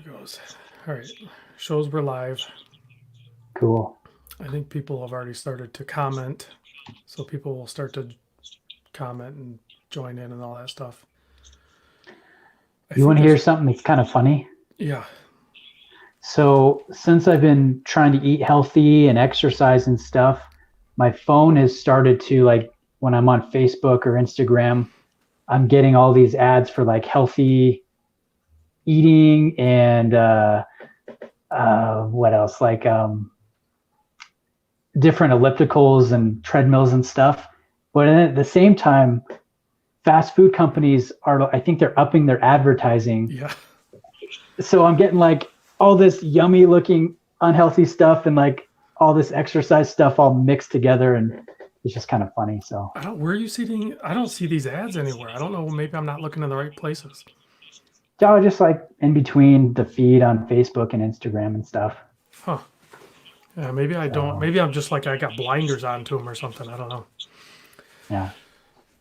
It goes. All right. Shows we're live. Cool. I think people have already started to comment. So people will start to comment and join in and all that stuff. I You think want to hear there's, something that's kind of funny? yeah. So, since I've been trying to eat healthy and exercise and stuff, my phone has started to like when I'm on Facebook or Instagram, I'm getting all these ads for like healthy eating and what else? Like different ellipticals and treadmills and stuff. But at the same time, fast food companies are, I think they're upping their advertising. Yeah. So I'm getting like all this yummy looking unhealthy stuff and like all this exercise stuff all mixed together, and it's just kind of funny. So Where are you seeing? I don't see these ads anywhere. I don't know. Maybe I'm not looking in the right places. yeah, just like in between the feed on Facebook and Instagram and stuff. Huh. Yeah, maybe I don't. So Maybe I'm just like I got blinders onto them or something. I don't know. yeah.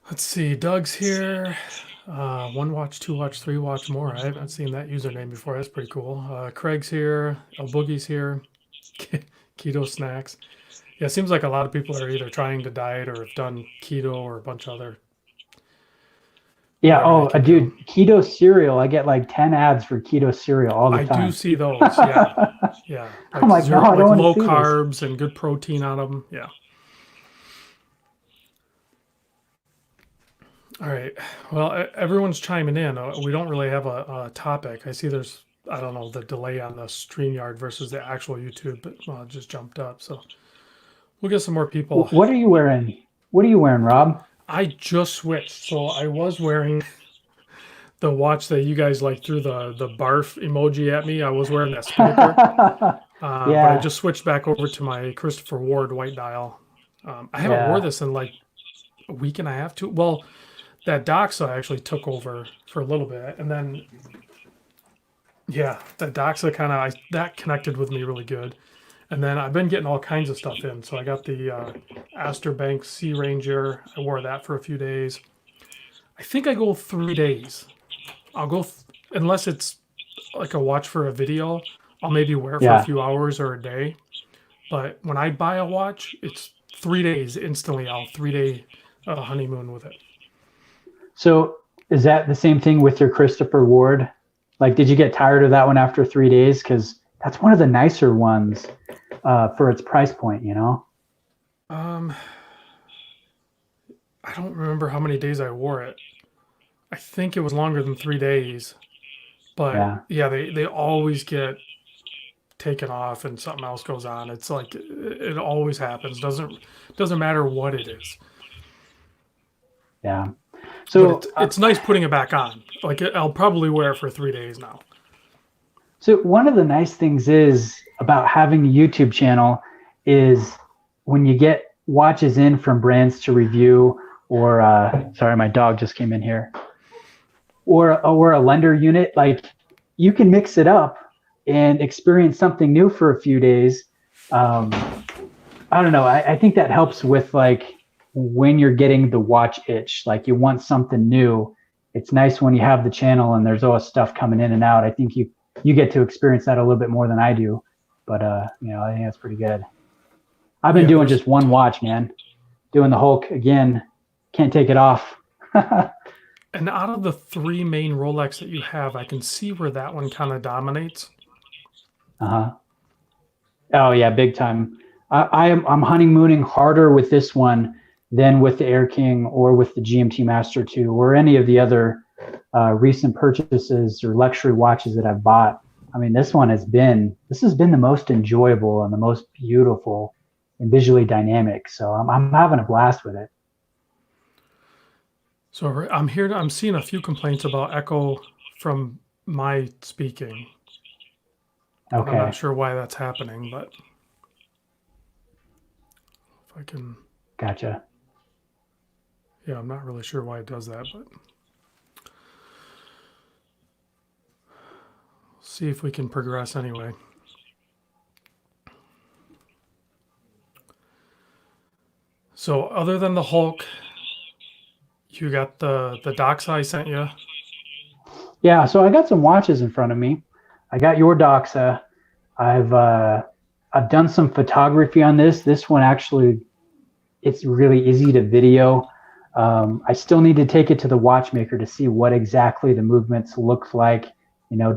Let's see. Doug's here. One watch, two watch, three watch more. I haven't seen that username before. That's pretty cool. Craig's here. El Boogie's here. Keto snacks. Yeah, it seems like a lot of people are either trying to diet or have done keto or a bunch of other Yeah. whatever they Oh, keep doing. dude, keto cereal. I get like 10 ads for keto cereal all the I do time. see those. Yeah, yeah, I'm like like, no, zero, I don't like want to low see this. carbs and good protein on them. Yeah. All right. Well, everyone's chiming in. We don't really have a topic. I see there's, I don't know, the delay on the StreamYard versus the actual YouTube, but it just jumped up. So we'll get some more people. What are you wearing? What are you wearing, Rob? I just switched. So I was wearing the watch that you guys like threw the barf emoji at me. I was wearing that Spinnaker, but I Yeah. just switched back over to my Christopher Ward white dial. I haven't wore Yeah. this in like a week and a half, too. Well, that Doxa actually took over for a little bit, and then yeah, that Doxa kind of that connected with me really good. And then I've been getting all kinds of stuff in. So I got the Astor Bank Sea Ranger. I wore that for a few days. I think I go 3 days. I'll go unless it's like a watch for a video. I'll maybe wear it for a Yeah. few hours or a day. But when I buy a watch, it's 3 days instantly. I'll 3 day honeymoon with it. So is that the same thing with your Christopher Ward? Like, did you get tired of that one after 3 days? Because that's one of the nicer ones for its price point, you know? Um, I don't remember how many days I wore it. I think it was longer than 3 days. But Yeah. yeah, they always get taken off and something else goes on. It's like it always happens. Doesn't matter what it is. Yeah. But So, it's nice putting it back on. Like I'll probably wear it for 3 days now. so one of the nice things is about having a YouTube channel is when you get watches in from brands to review, or sorry, my dog just came in here, or a lender unit, like you can mix it up and experience something new for a few days. Um, I don't know. I think that helps with like when you're getting the watch itch, like you want something new. It's nice when you have the channel and there's always stuff coming in and out. I think you get to experience that a little bit more than I do. But I think that's pretty good. I've been Yeah, doing there's just one watch, man. Doing the Hulk again. Can't take it off. and out of the three main Rolex that you have, I can see where that one kind of dominates. Uh-huh. Oh yeah, big time. I'm honeymooning harder with this one than with the Air King or with the GMT Master 2 or any of the other recent purchases or luxury watches that I've bought. I mean, this has been the most enjoyable and the most beautiful and visually dynamic. So I'm having a blast with it. So I'm here. I'm seeing a few complaints about echo from my speaking, and I'm not Okay, sure why that's happening. But if I can, gotcha. yeah, I'm not really sure why it does that, but see if we can progress anyway. So other than the Hulk, you got the docs I sent you. Yeah, so I got some watches in front of me. I got your Doxa. I've done some photography on this. This one actually, it's really easy to video. I still need to take it to the watchmaker to see what exactly the movements look like,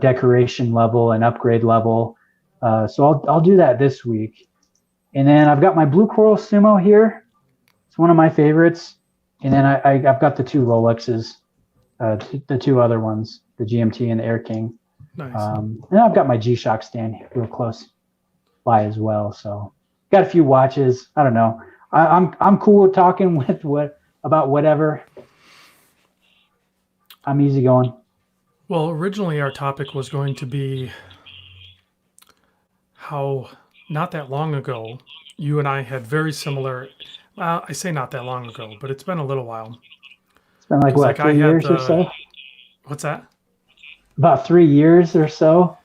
decoration level and upgrade level. So I'll do that this week. And then I've got my blue coral sumo here. It's one of my favorites. And then I've got the two Rolexes, the two other ones, the GMT and the Air King. Nice. And I've got my G-Shock stand real close by as well. So got a few watches. I don't know. I'm cool with talking about whatever. I'm easygoing. Well, originally our topic was going to be how not that long ago you and I had very similar. Well, I say not that long ago, but it's been a little while. It's been like 'Cause, what, like, I 3 had years or so? What's that? About 3 years or so.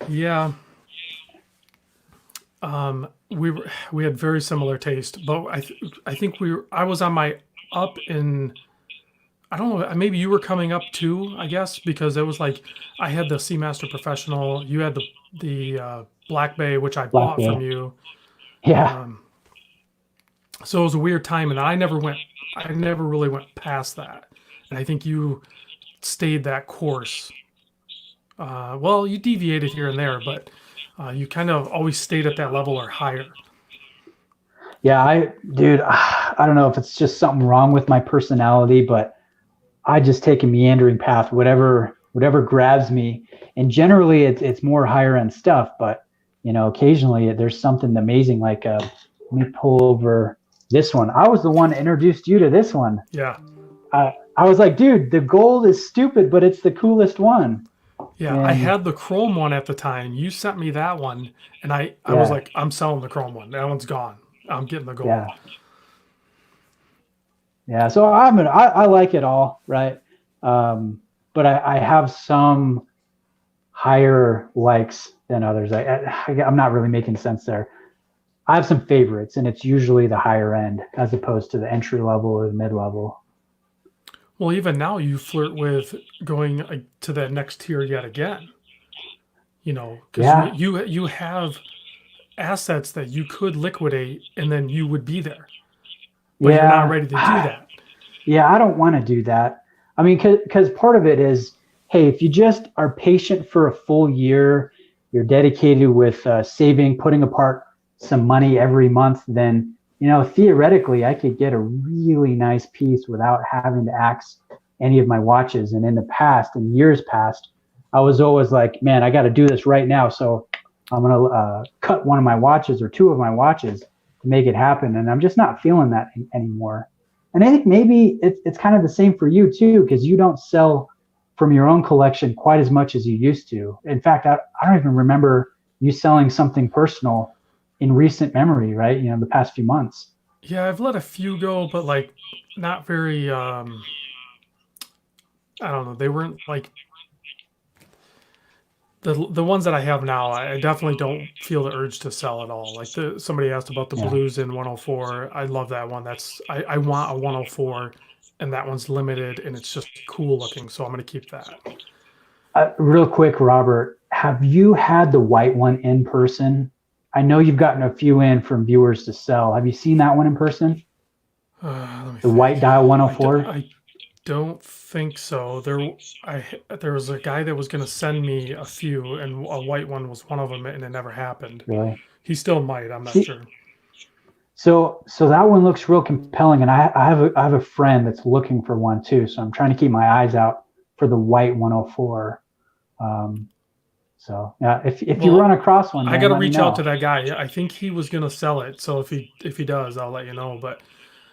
Yeah. We had very similar taste, but I think I was on my up in. I don't know. Maybe you were coming up too. I guess because it was like I had the Seamaster Professional. You had the Black Bay, which I Black bought from Bay. you. Yeah. So it was a weird time, and I never really went past that. And I think you stayed that course. Well, you deviated here and there, but you kind of always stayed at that level or higher. Yeah, dude, I don't know if it's just something wrong with my personality, but I just take a meandering path, whatever grabs me. And generally it's more higher end stuff, but occasionally there's something amazing. Like, let me pull over this one. I was the one that introduced you to this one. Yeah. I was like, dude, the gold is stupid, but it's the coolest one. Yeah, I had the chrome one at the time. You sent me that one, and I was like, I'm selling the chrome one. That one's gone. I'm getting the gold. Yeah. Yeah. So I like it all, right? But I have some higher likes than others. I'm not really making sense there. I have some favorites, and it's usually the higher end as opposed to the entry level or the mid level. Well, even now you flirt with going to that next tier yet again. Because you have assets that you could liquidate, and then you would be there. But you're not ready to do that. Yeah, I don't want to do that. I mean, because part of it is, hey, if you just are patient for a full year, you're dedicated with saving, putting apart some money every month, then theoretically I could get a really nice piece without having to axe any of my watches. And in the past, in years past, I was always like, man, I got to do this right now. So I'm going to cut one of my watches or two of my watches to make it happen. And I'm just not feeling that anymore. And I think maybe it's kind of the same for you too, because you don't sell from your own collection quite as much as you used to. In fact, I don't even remember you selling something personal in recent memory, right? The past few months. Yeah, I've let a few go, but like not very. I don't know. They weren't like the ones that I have now. I definitely don't feel the urge to sell at all. Like somebody asked about the blues in 104. I love that one. I want a 104, and that one's limited, and it's just cool looking. So I'm going to keep that. Real quick, Robert, have you had the white one in person? I know you've gotten a few in from viewers to sell. Have you seen that one in person? The white dial 104? I don't think so. There was a guy that was going to send me a few, and a white one was one of them, and it never happened. Really? He still might. I'm not sure. So that one looks real compelling, and I have a friend that's looking for one too. So I'm trying to keep my eyes out for the white 104. So yeah, if you run across one, I got to reach out to that guy. I think he was going to sell it. So if he does, I'll let you know. But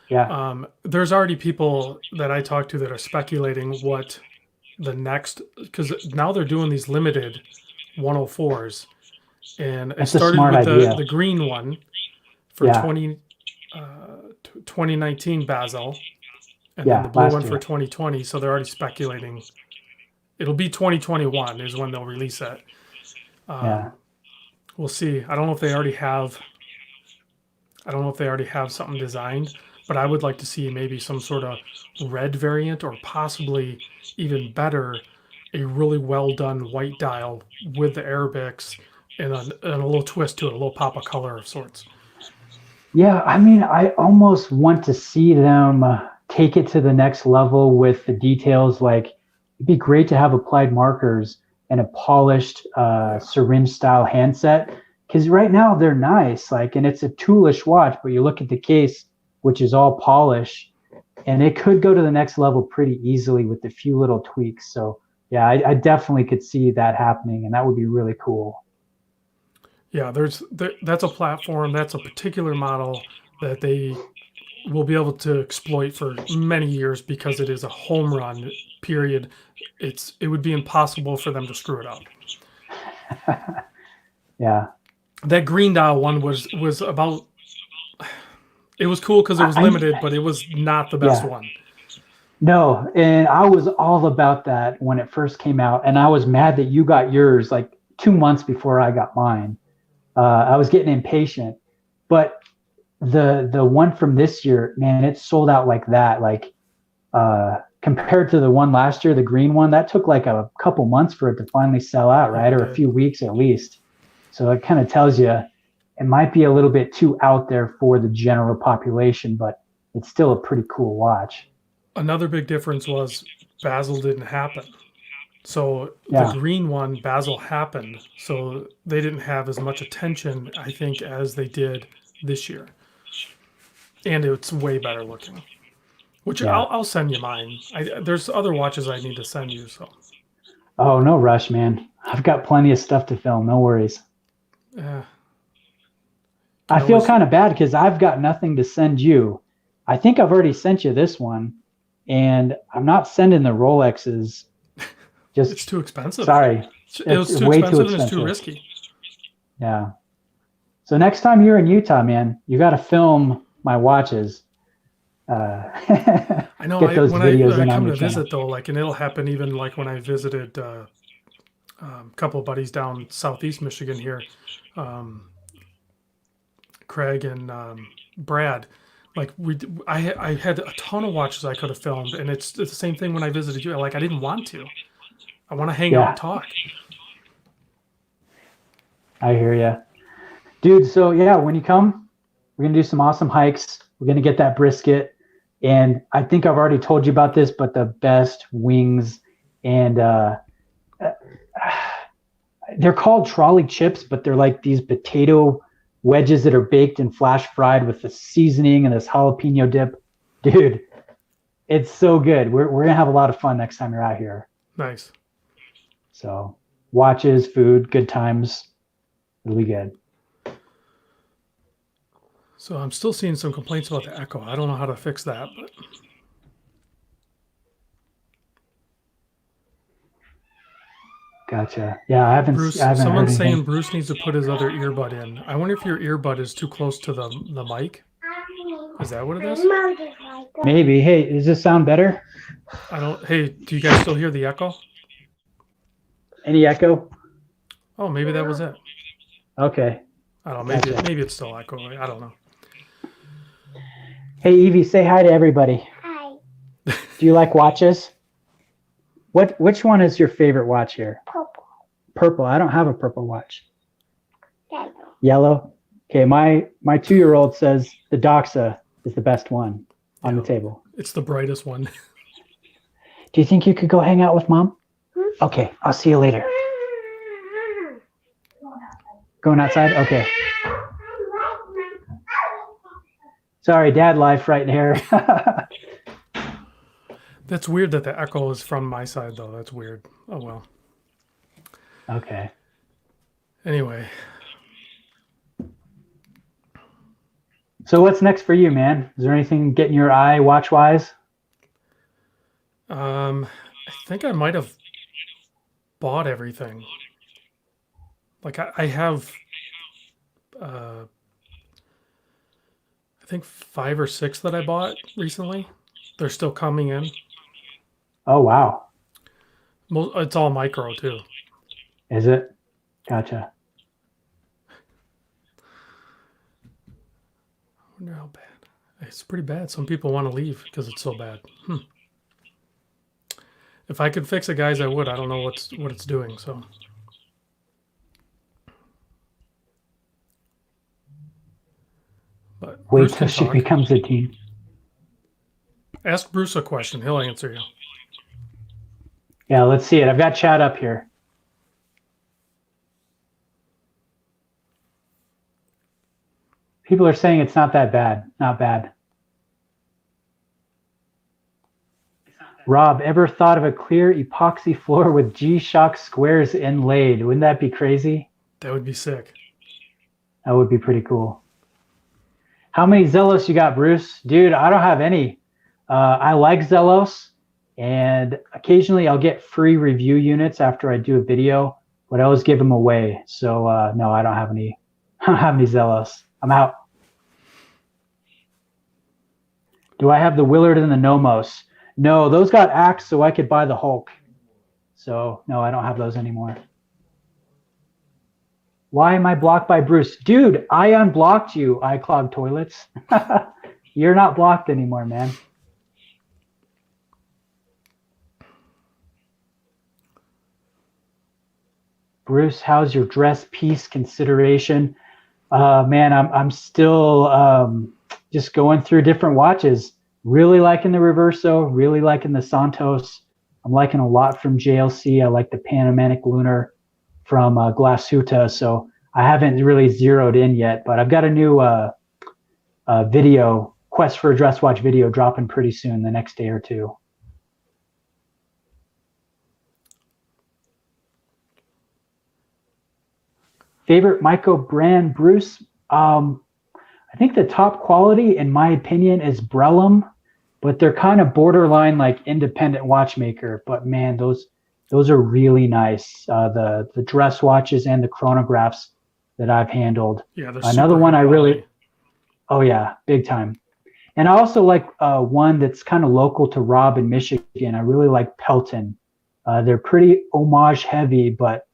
yeah, there's already people that I talk to that are speculating what the next, because now they're doing these limited 104s, and it started with the green one for 2019 Basel, and then the blue one for 2020. So they're already speculating. It'll be 2021 is when they'll release it. We'll see. I don't know if they already have something designed, but I would like to see maybe some sort of red variant, or possibly even better, a really well done white dial with the Arabics and a little twist to it, a little pop of color of sorts. Yeah, I mean, I almost want to see them take it to the next level with the details. Like, it'd be great to have applied markers and a polished Yeah. syringe style handset. Because right now they're nice, like, and it's a toolish watch, but you look at the case, which is all polish, and it could go to the next level pretty easily with a few little tweaks. So, yeah, I definitely could see that happening, and that would be really cool. Yeah, that's a platform, that's a particular model that they will be able to exploit for many years because it is a home run. Period. It would be impossible for them to screw it up. Yeah. That green dial one was about. It was cool because it was limited, but it was not the best Yeah. one. No, and I was all about that when it first came out, and I was mad that you got yours like 2 months before I got mine. I was getting impatient, but the one from this year, man, it sold out like that. Like compared to the one last year, the green one, that took like a couple months for it to finally sell out, right? Yeah, Or a few weeks at least. So it kind of tells you it might be a little bit too out there for the general population, but it's still a pretty cool watch. another big difference was Basil didn't happen. So the Yeah. green one, Basil happened. So they didn't have as much attention, I think, as they did this year. And it's way better looking. Which Yeah. I'll send you mine. There's other watches I need to send you. So Oh, no rush, man. I've got plenty of stuff to film. No worries. yeah, I can feel always. kind of bad because I've got nothing to send you. I think I've already sent you this one, and I'm not sending the Rolexes. It's Just too expensive. sorry, It it's was too way too expensive and it's too expensive. risky. Yeah. So next time you're in Utah, man, you got to film my watches. I know. Get those When videos I in on come your to channel. visit though, like, and it'll happen even like when I visited a couple of buddies down southeast Michigan here, um, Craig and Brad. Like I had a ton of watches I could have filmed, and it's the same thing when I visited you. Like I didn't want to. I want to hang out and Yeah, talk. I hear you, dude. So yeah, when you come, we're gonna do some awesome hikes. We're gonna get that brisket, and I think I've already told you about this, but the best wings and they're called trolley chips, but they're like these potato wedges that are baked and flash fried with the seasoning and this jalapeno dip. Dude, it's so good. We're gonna have a lot of fun next time you're out here. Nice. So watches, food, good times. It'll be good. So I'm still seeing some complaints about the echo. I don't know how to fix that, but Gotcha. Yeah, I haven't heard Someone's saying anything. Bruce needs to put his other earbud in. I wonder if your earbud is too close to the mic. Is that what it is? Maybe. Hey, does this sound better? I don't. Hey, do you guys still hear the echo? Any echo? Oh, maybe that was it. Okay. I don't know. Gotcha. Maybe it's still echoing. I don't know. Hey, Evie, say hi to everybody. Hi. Do you like watches? Which one is your favorite watch here? Purple. Purple. I don't have a purple watch. Yellow. Yellow. Okay, my 2-year-old says the Doxa is the best one on the table. It's the brightest one. Do you think you could go hang out with Mom? Hmm? Okay, I'll see you later. Going outside? Okay. Sorry, dad life right here. That's weird that the echo is from my side, though. That's weird. Oh, well. Okay. Anyway, So what's next for you, man? Is there anything getting your eye watch-wise? I think I might have bought everything. Like I have, I think 5 or 6 that I bought recently. They're still coming in. Oh, wow. It's all micro too. Is it? Gotcha. I wonder how bad. It's pretty bad. Some people want to leave because it's so bad. If I could fix it, guys, I would. I don't know what it's doing. So, but Wait Bruce till can she talk. becomes a teen. Ask Bruce a question. He'll answer you. Yeah, let's see it. I've got chat up here. People are saying it's not that bad. Not bad. Rob, ever thought of a clear epoxy floor with G-Shock squares inlaid? Wouldn't that be crazy? That would be sick. That would be pretty cool. How many Zelos you got, Bruce? Dude, I don't have any. I like Zelos, and occasionally I'll get free review units after I do a video, but I always give them away. So no, I don't have any. I don't have any Zelos. I'm out. Do I have the Willard and the Nomos? No, those got axed so I could buy the Hulk. So no, I don't have those anymore. Why am I blocked by Bruce? Dude, I unblocked you, iClog Toilets. You're not blocked anymore, man. Bruce, how's your dress piece consideration? Man, I'm still just going through different watches. Really liking the Reverso, really liking the Santos. I'm liking a lot from JLC. I like the Panamanic Lunar from Glashütte. So I haven't really zeroed in yet, but I've got a new video, Quest for a Dress Watch video dropping pretty soon, the next day or two. Favorite Meiko brand, Bruce? I think the top quality, in my opinion, is Brellam, but they're kind of borderline like independent watchmaker. But man, those are really nice. The dress watches and the chronographs that I've handled. Yeah, Another one I really, oh yeah, big time. And I also like one that's kind of local to Rob in Michigan. I really like Pelton. They're pretty homage heavy, but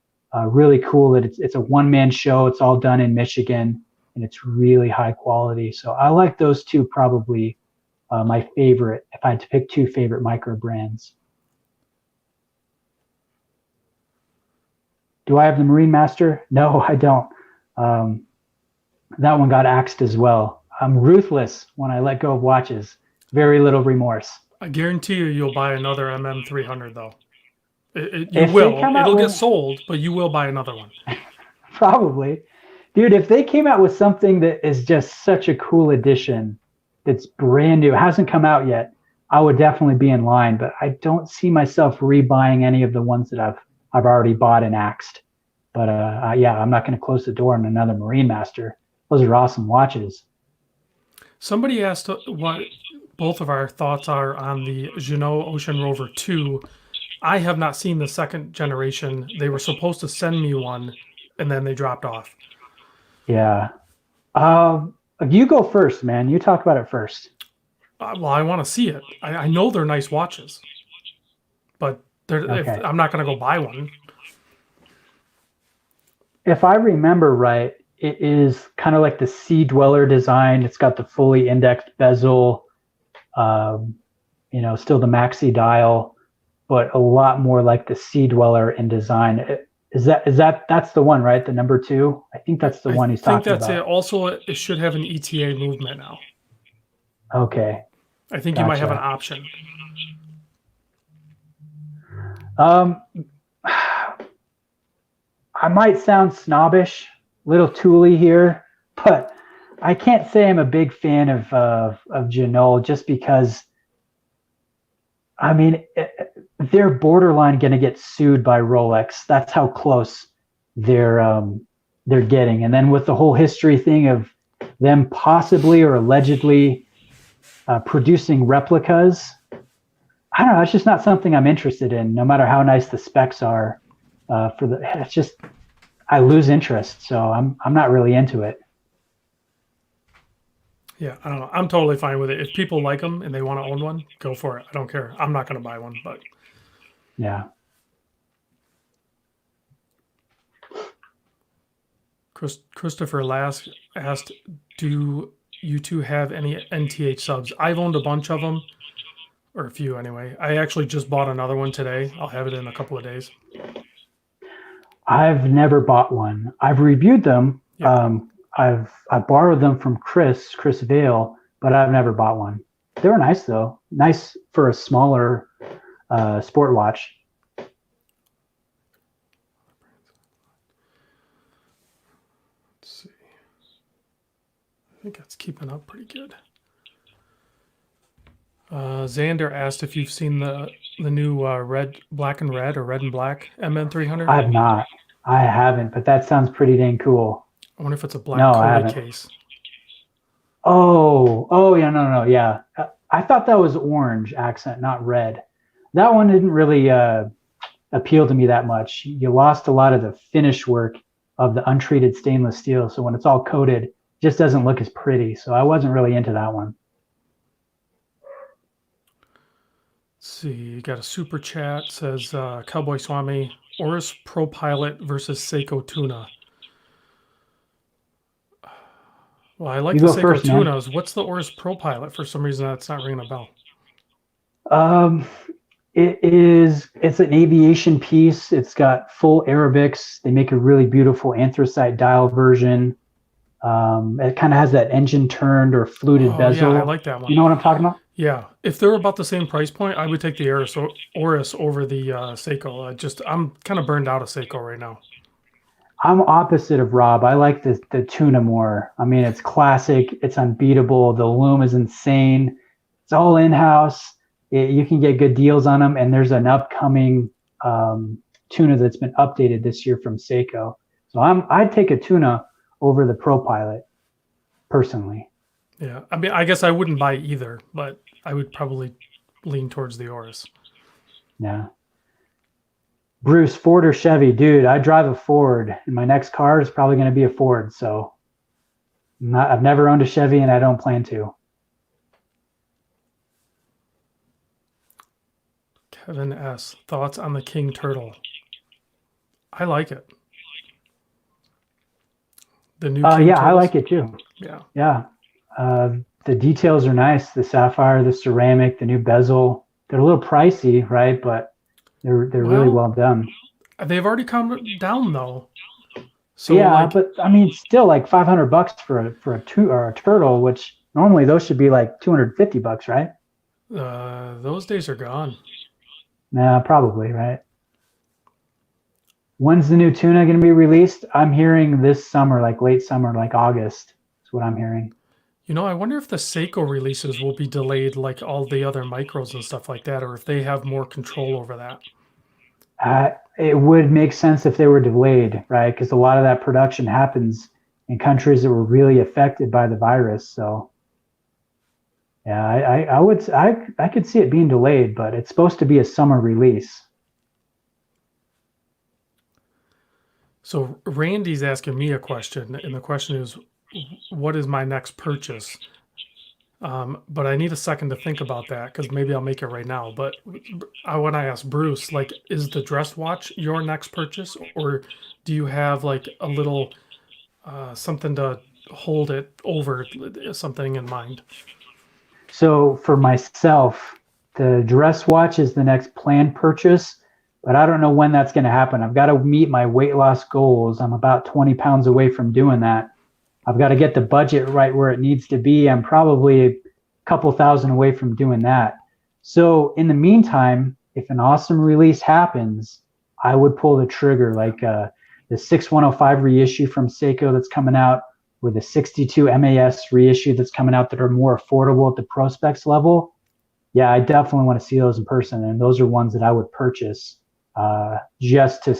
really cool that it's a one-man show. It's all done in Michigan, and it's really high quality. So I like those two probably my favorite, if I had to pick two favorite micro brands. Do I have the Marine Master? No, I don't. That one got axed as well. I'm ruthless when I let go of watches. Very little remorse. I guarantee you'll buy another MM300 though. You If will. they come out It'll with- get sold, but you will buy another one. Probably. Dude, if they came out with something that is just such a cool addition, that's brand new, hasn't come out yet, I would definitely be in line, but I don't see myself rebuying any of the ones that I've already bought and axed. But yeah, I'm not going to close the door on another Marine Master. Those are awesome watches. Somebody asked what both of our thoughts are on the Jeanneau Ocean Rover 2. I have not seen the second generation. They were supposed to send me one, and then they dropped off. Yeah. You go first, man. You talk about it first. Well, I want to see it. I know they're nice watches, but Okay. I'm not going to go buy one. If I remember right, it is kind of like the Sea Dweller design. It's got the fully indexed bezel, still the maxi dial, but a lot more like the Sea Dweller in design. That's the one, right? The number 2? I think that's the one he's talking about. I think that's it. Also, it should have an ETA movement now. Okay. I think you might have an option. I might sound snobbish, little tooly here, but I can't say I'm a big fan of Jeanneau just because, I mean, they're borderline going to get sued by Rolex. That's how close they're getting. And then with the whole history thing of them possibly or allegedly producing replicas, I don't know. It's just not something I'm interested in, no matter how nice the specs are. It's just, I lose interest, so I'm not really into it. Yeah, I don't know. I'm totally fine with it. If people like them and they want to own one, go for it. I don't care. I'm not going to buy one, but Yeah. Christopher Lask asked, "Do you two have any NTH subs?" I've owned a bunch of them, or a few anyway. I actually just bought another one today. I'll have it in a couple of days. I've never bought one. I've reviewed them. Yeah. I borrowed them from Chris Vale, but I've never bought one. They were nice though. Nice for a smaller sport watch. Let's see. I think that's keeping up pretty good. Xander asked if you've seen the new black and red or red and black MN300. I have not. I haven't, but that sounds pretty dang cool. I wonder if it's a black No, I Koi haven't. case. Oh, yeah, no, yeah. I thought that was orange accent, not red. That one didn't really appeal to me that much. You lost a lot of the finish work of the untreated stainless steel, so when it's all coated, it just doesn't look as pretty. So I wasn't really into that one. Let's see, you got a super chat, says Cowboy Swami, Oris Pro Pilot versus Seiko Tuna. Well, I like You the go Seiko first, man. Tunas. What's the Oris Pro Pilot? For some reason, that's not ringing a bell. It's an aviation piece. It's got full Arabics. They make a really beautiful anthracite dial version. It kind of has that engine turned or fluted bezel. Yeah, I like that one. You know what I'm talking about? Yeah, if they're about the same price point, I would take the Oris over the Seiko. I'm kind of burned out of Seiko right now. I'm opposite of Rob. I like the tuna more. I mean, it's classic. It's unbeatable. The loom is insane. It's all in-house. You can get good deals on them. And there's an upcoming tuna that's been updated this year from Seiko. So I'd take a tuna over the Pro Pilot, personally. Yeah, I mean, I guess I wouldn't buy either, but I would probably lean towards the Oris. Yeah. Bruce, Ford or Chevy? Dude, I drive a Ford, and my next car is probably going to be a Ford. So I've never owned a Chevy, and I don't plan to. Kevin S. Thoughts on the King Turtle? I like it. The new King Yeah, Turtles? I like it too. Yeah. Yeah. The details are nice. The sapphire, the ceramic, the new bezel. They're a little pricey, right? But they're really well done. They've already come down though. So yeah, but I mean, still like $500 for a turtle, which normally those should be like $250, right? Those days are gone. Nah, probably, right? When's the new tuna going to be released? I'm hearing this summer, like late summer, like August. That's what I'm hearing. You know, I wonder if the Seiko releases will be delayed like all the other micros and stuff like that, or if they have more control over that. It would make sense if they were delayed, right? Because a lot of that production happens in countries that were really affected by the virus. So, yeah, I could see it being delayed, but it's supposed to be a summer release. So Randy's asking me a question, and the question is, what is my next purchase? But I need a second to think about that because maybe I'll make it right now. But when I asked Bruce, like, is the dress watch your next purchase, or do you have like a little something to hold it over, something in mind? So for myself, the dress watch is the next planned purchase, but I don't know when that's going to happen. I've got to meet my weight loss goals. I'm about 20 pounds away from doing that. I've got to get the budget right where it needs to be. I'm probably a couple thousand away from doing that. So in the meantime, if an awesome release happens, I would pull the trigger, like the 6105 reissue from Seiko that's coming out, or the 62 MAS reissue that's coming out that are more affordable at the Prospex level. Yeah, I definitely want to see those in person. And those are ones that I would purchase just to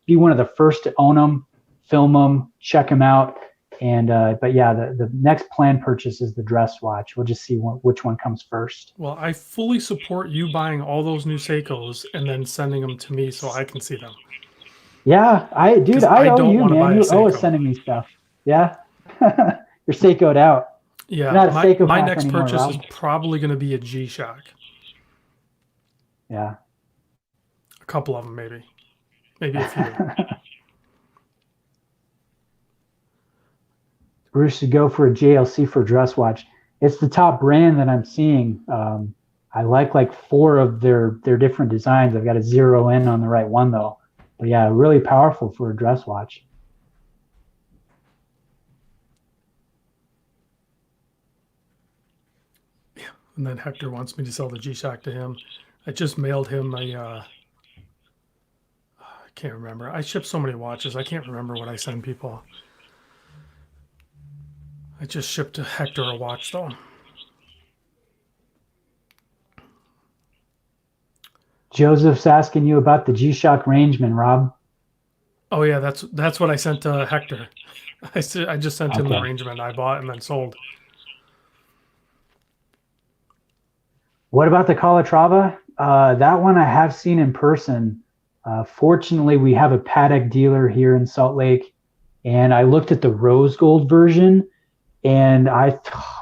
be one of the first to own them, film them, check them out. And but yeah, the next planned purchase is the dress watch. We'll just see which one comes first. Well, I fully support you buying all those new Seikos and then sending them to me so I can see them. Yeah, I owe you, man. You're always sending me stuff. Yeah, you're Seiko'd out. Yeah, not a Seiko my pack next anymore, purchase Rob. is probably going to be a G-Shock. Yeah, a couple of them maybe a few. Bruce should go for a JLC for a dress watch. It's the top brand that I'm seeing. I like 4 of their different designs. I've got to zero in on the right one though. But yeah, really powerful for a dress watch. Yeah. And then Hector wants me to sell the G-Shock to him. I just mailed him a. I can't remember. I ship so many watches. I can't remember what I send people. I just shipped Hector a watch though. Joseph's asking you about the G-Shock Rangeman, Rob. Oh yeah, that's what I sent to Hector. I just sent him the Rangeman I bought and then sold. What about the Calatrava? That one I have seen in person. Fortunately, we have a paddock dealer here in Salt Lake, and I looked at the rose gold version, and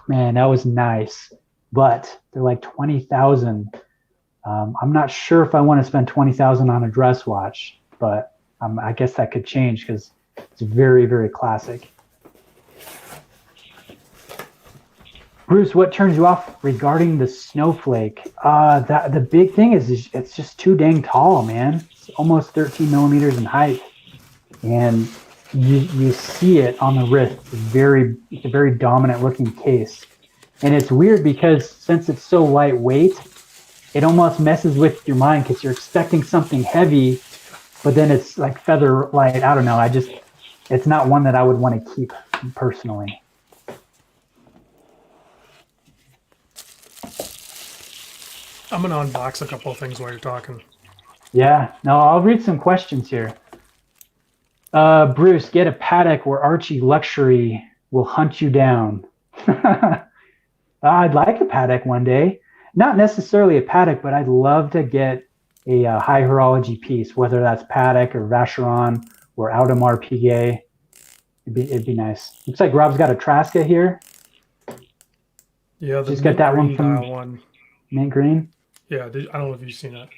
man, that was nice. But they're like 20,000. I'm not sure if I want to spend 20,000 on a dress watch, but I guess that could change because it's very, very classic. Bruce, what turns you off regarding the snowflake? The big thing is it's just too dang tall, man. It's almost 13 millimeters in height, and you see it on the wrist. It's a very dominant looking case, and it's weird because since it's so lightweight, it almost messes with your mind because you're expecting something heavy, but then it's like feather light. I don't know. It's not one that I would want to keep personally. I'm going to unbox a couple of things while you're talking. Yeah, no, I'll read some questions here. Bruce, get a paddock where Archie Luxury will hunt you down. I'd like a paddock one day. Not necessarily a paddock, but I'd love to get a high horology piece, whether that's paddock or Vacheron or Audemars Piguet. It'd be nice. Looks like Rob's got a Traska here. Yeah, just got that one from mint green. Yeah, I don't know if you've seen it.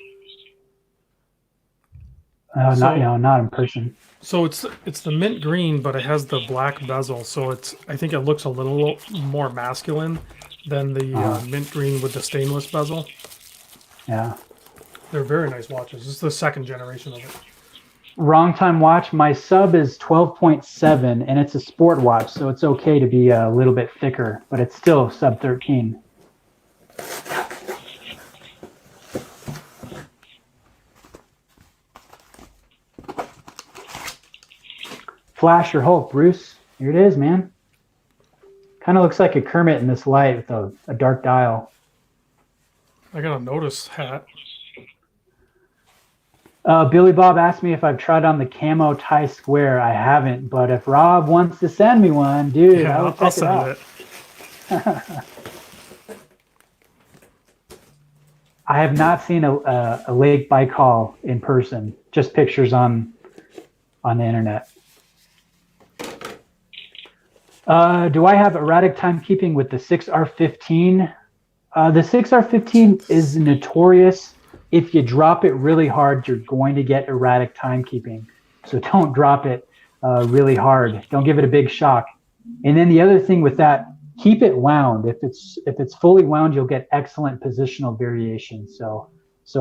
Not in person. So it's the mint green, but it has the black bezel. So I think it looks a little more masculine than the mint green with the stainless bezel. Yeah, they're very nice watches. This is the second generation of it. Wrong time watch. My sub is 12.7, and it's a sport watch, so it's okay to be a little bit thicker, but it's still sub 13. Flash or Hulk, Bruce. Here it is, man. Kind of looks like a Kermit in this light with a dark dial. I got a Notice hat. Billy Bob asked me if I've tried on the camo tie square. I haven't, but if Rob wants to send me one, dude, yeah, I'll send it. I have not seen a Lake Baikal in person, just pictures on the internet. Do I have erratic timekeeping with the 6R15? The 6R15 is notorious. If you drop it really hard, you're going to get erratic timekeeping. So don't drop it really hard. Don't give it a big shock. And then the other thing with that, keep it wound. If it's fully wound, you'll get excellent positional variation. So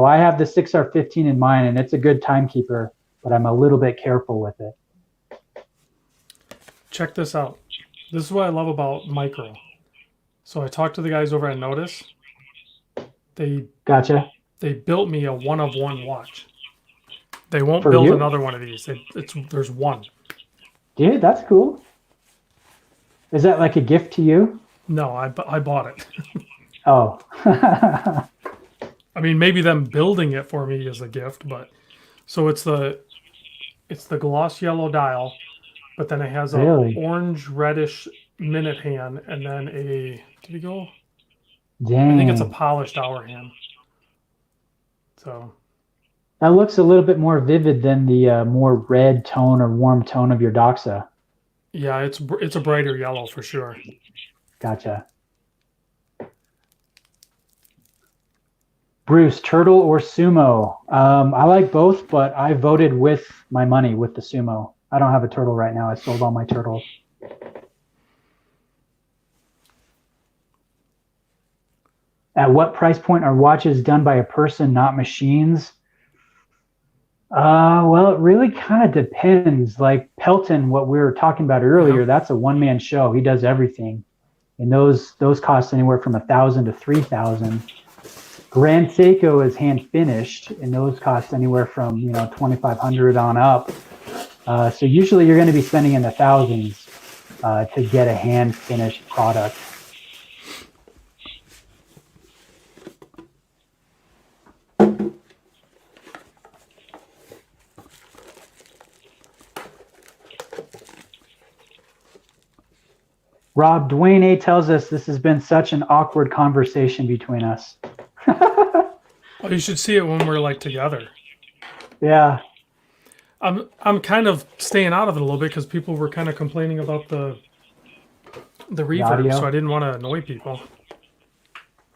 I have the 6R15 in mind, and it's a good timekeeper, but I'm a little bit careful with it. Check this out. This is what I love about micro. So I talked to the guys over at Notice. Gotcha. They built me a one-of-one watch. They won't build another one of these. There's one. Dude, that's cool. Is that like a gift to you? No, I bought it. Oh. I mean, maybe them building it for me is a gift, but so it's the gloss yellow dial, but then it has a orange reddish minute hand, and then did we go? Dang. I think it's a polished hour hand. So that looks a little bit more vivid than the more red tone or warm tone of your Doxa. Yeah, it's a brighter yellow for sure. Gotcha. Bruce, turtle or sumo? I like both, but I voted with my money with the sumo. I don't have a turtle right now. I sold all my turtles. At what price point are watches done by a person, not machines? Well, it really kind of depends. Like Pelton, what we were talking about earlier, Yep. that's a one-man show. He does everything, and those cost anywhere from 1,000 to 3,000. Grand Seiko is hand finished, and those cost anywhere from 2,500 on up. So usually you're going to be spending in the thousands to get a hand finished product. Rob, Dwayne A tells us this has been such an awkward conversation between us. Well, you should see it when we're like together. Yeah. I'm kind of staying out of it a little bit because people were kind of complaining about the reverb, audio. so I didn't want to annoy people.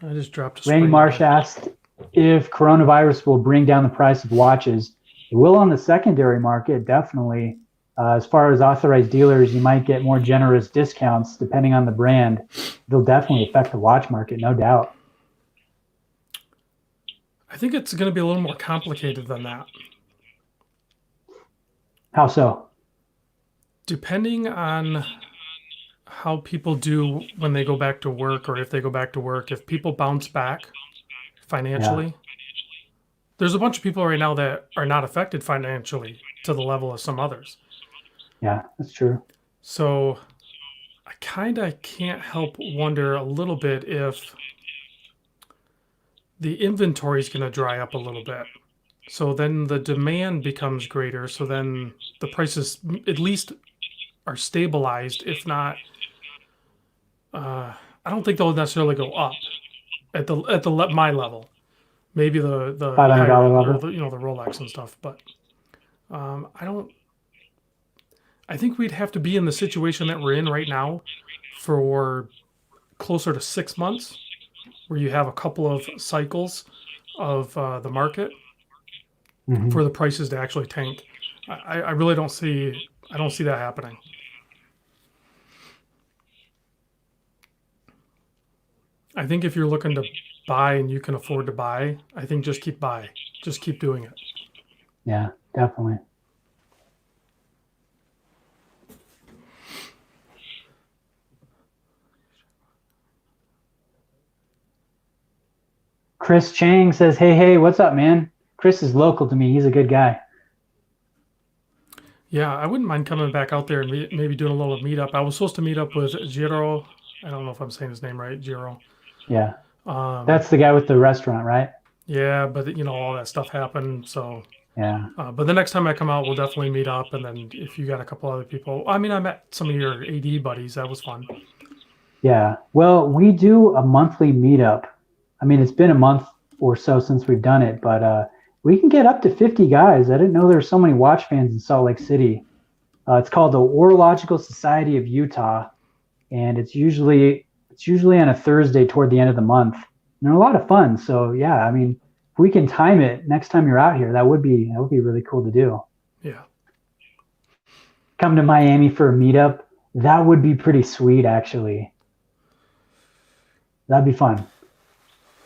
I just dropped a Randy spring Marsh bar. asked if coronavirus will bring down the price of watches. It will on the secondary market, definitely. As far as authorized dealers, you might get more generous discounts depending on the brand. It'll definitely affect the watch market, no doubt. I think it's going to be a little more complicated than that. How so? Depending on how people do when they go back to work, or if they go back to work, if people bounce back financially. There's a bunch of people right now that are not affected financially to the level of some others. Yeah, that's true. So I kind of can't help wonder a little bit if the inventory is going to dry up a little bit. So then the demand becomes greater. So then the prices at least are stabilized, if not, I don't think they'll necessarily go up at my level. Maybe the $500 higher end, level. or the Rolex and stuff, but I think we'd have to be in the situation that we're in right now for closer to 6 months, where you have a couple of cycles of the market for the prices to actually tank. I really don't see that happening. I think if you're looking to buy and you can afford to buy, I think just keep doing it. Yeah, definitely. Chris Chang says, hey, what's up, man? Chris is local to me. He's a good guy. Yeah, I wouldn't mind coming back out there and maybe doing a little meetup. I was supposed to meet up with Giro. I don't know if I'm saying his name right, Giro. Yeah. That's the guy with the restaurant, right? Yeah, but all that stuff happened. So yeah. But the next time I come out, we'll definitely meet up. And then if you got a couple other people, I met some of your AD buddies. That was fun. Yeah. Well, we do a monthly meetup. I mean, it's been a month or so since we've done it, but we can get up to 50 guys. I didn't know there were so many watch fans in Salt Lake City. It's called the Horological Society of Utah, and it's usually on a Thursday toward the end of the month. And they're a lot of fun. So yeah, I mean, if we can time it next time you're out here, that would be really cool to do. Yeah. Come to Miami for a meetup. That would be pretty sweet, actually. That'd be fun.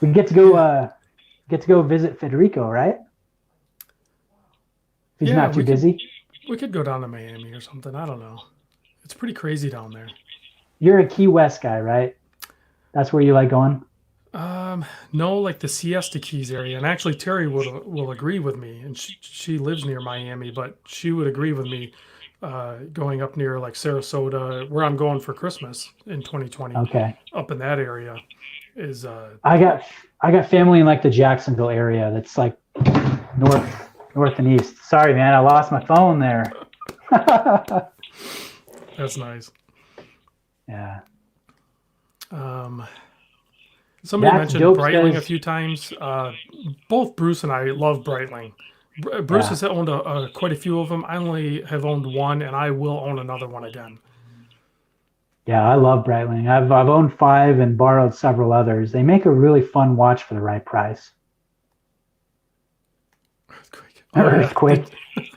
We get to go visit Federico, right? If he's not too busy. We could go down to Miami or something. I don't know. It's pretty crazy down there. You're a Key West guy, right? That's where you like going? No, like the Siesta Keys area. And actually, Terry will agree with me. And she lives near Miami, but she would agree with me going up near like Sarasota, where I'm going for Christmas in 2020. Okay. Up in that area is. I got family in like the Jacksonville area. That's like north and east. Sorry, man, I lost my phone there. That's nice. Yeah. Somebody mentioned Breitling a few times. Both Bruce and I love Breitling. Bruce has owned quite a few of them. I only have owned one, and I will own another one again. Yeah, I love Breitling. I've owned 5 and borrowed several others. They make a really fun watch for the right price. Earthquake.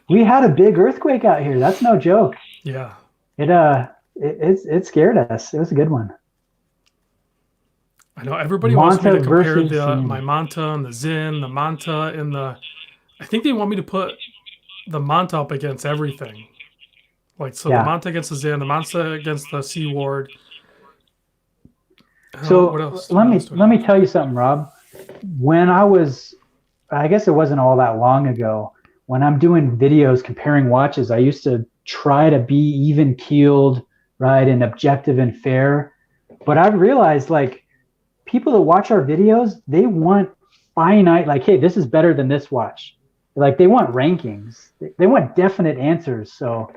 We had a big earthquake out here. That's no joke. Yeah. It scared us. It was a good one. I know everybody wants me to Manta compare versus my Zen. Manta and the Zin, the Manta and the. I think they want me to put the Manta up against everything. Like so, the Yeah. Manta against the Zin, the Manta against the Sea Ward. What So else? let What else me do I let me have? tell you something, Rob. When I guess it wasn't all that long ago, when I'm doing videos comparing watches, I used to try to be even keeled, right, and objective and fair. But I've realized like people that watch our videos, they want finite, like, hey, this is better than this watch. Like they want rankings. They want definite answers. So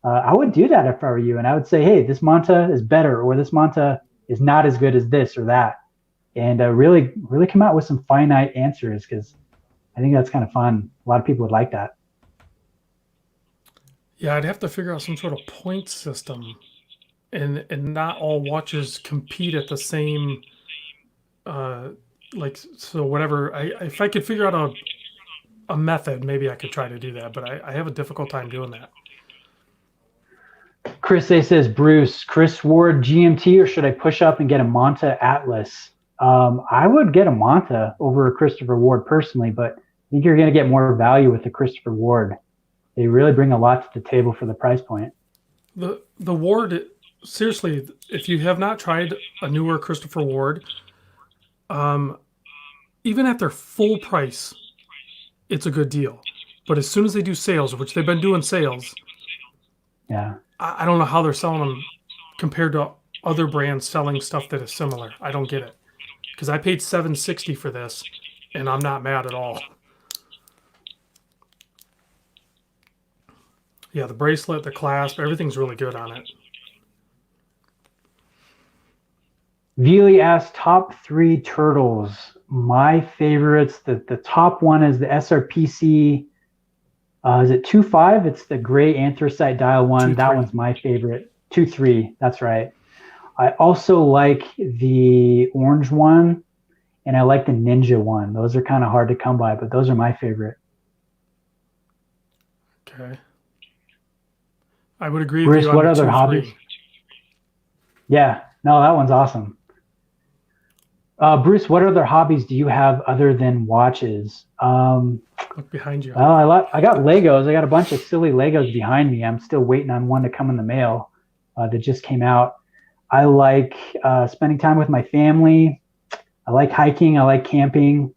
I would do that if I were you, and I would say, hey, this Manta is better, or this Manta is not as good as this or that, and really come out with some finite answers because I think that's kind of fun. A lot of people would like that. Yeah, I'd have to figure out some sort of point system, and not all watches compete at the same. Uh, like so, whatever. If I could figure out a method, maybe I could try to do that. But I have a difficult time doing that. Chris A says, Bruce, Chris Ward GMT, or should I push up and get a Manta Atlas? I would get a Manta over a Christopher Ward personally, but I think you're going to get more value with the Christopher Ward. They really bring a lot to the table for the price point. The Ward, seriously, if you have not tried a newer Christopher Ward, um, even at their full price, it's a good deal. But as soon as they do sales, which they've been doing sales, Yeah. I don't know how they're selling them compared to other brands selling stuff that is similar. I don't get it because I paid $760 for this, and I'm not mad at all. Yeah, the bracelet, the clasp, everything's really good on it. Veely asked top 3 turtles. My favorites, the top one is the SRPC. Is it 2.5? It's the gray anthracite dial one. That 2-3. one's my favorite. 2.3. That's right. I also like the orange one, and I like the ninja one. Those are kind of hard to come by, but those are my favorite. Okay. I would agree with Bruce, you on what the other 2-3. hobbies? Yeah, no, that one's awesome. Bruce, what other hobbies do you have other than watches? Look behind you. Well, I got Legos. I got a bunch of silly Legos behind me. I'm still waiting on one to come in the mail that just came out. I like spending time with my family. I like hiking. I like camping.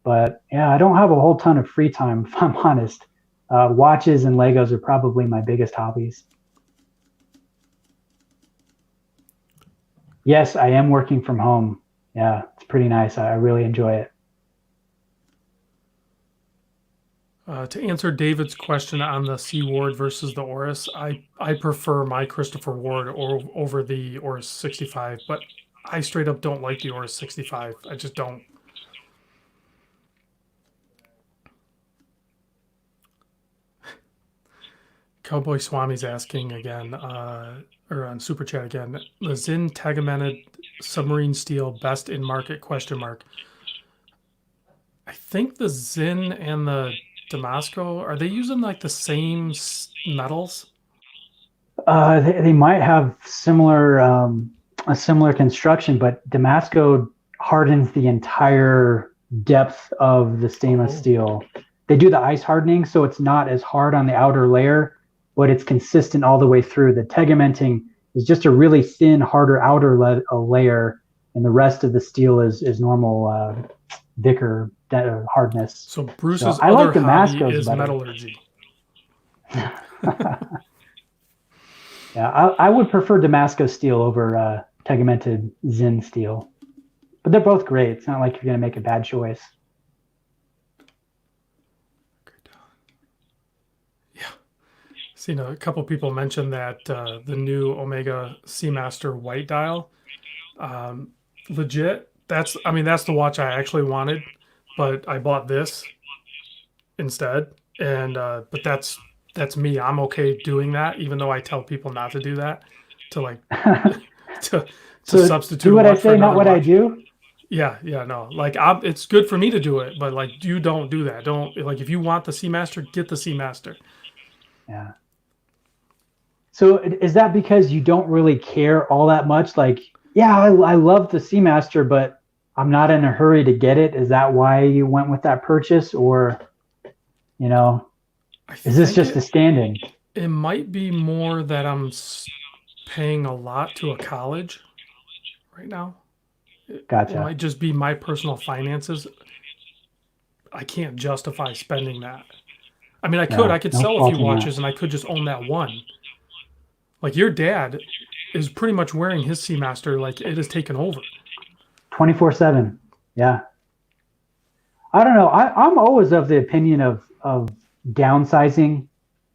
But yeah, I don't have a whole ton of free time, if I'm honest. Watches and Legos are probably my biggest hobbies. Yes, I am working from home. Yeah, it's pretty nice. I really enjoy it. To answer David's question on the Sea Ward versus the Oris, I prefer my Christopher Ward over the Oris 65, but I straight up don't like the Oris 65. I just don't. Cowboy Swami's asking again, or on Super Chat again, the Zin Tagamented submarine steel best in market question mark. I think the Zin and the Damasco, are they using like the same metals? They might have a similar construction, but Damasco hardens the entire depth of the stainless steel. They do the ice hardening, so it's not as hard on the outer layer, but it's consistent all the way through. The tegamenting is just a really thin, harder outer layer, and the rest of the steel is normal Vickers hardness. So Bruce's I other like hobby Damasco's is better. metallurgy. Yeah, I would prefer Damasco steel over tegamented Zin steel, but they're both great. It's not like you're going to make a bad choice. Yeah, seen a couple people mention that the new Omega Seamaster white dial, legit. That's the watch I actually wanted, but I bought this instead, and but that's me. I'm okay doing that, even though I tell people not to do that, to like to So substitute do a what I watch for say, not another what I watch. do. Yeah, no. Like it's good for me to do it, but like you don't do that. Don't like if you want the Seamaster, get the Seamaster. Yeah. So is that because you don't really care all that much? Like Yeah, I love the Seamaster, but I'm not in a hurry to get it. Is that why you went with that purchase, or you know, I is this think just a stand-in? it might be more that paying a lot to a college right now. It Gotcha. might just be my personal finances. I can't justify spending that. I mean, I Yeah, could no sell a few fault in that. watches and I could just own that one. Like your dad is pretty much wearing his Seamaster like it has taken over. 24/7. Yeah. I don't know. I'm always of the opinion of downsizing,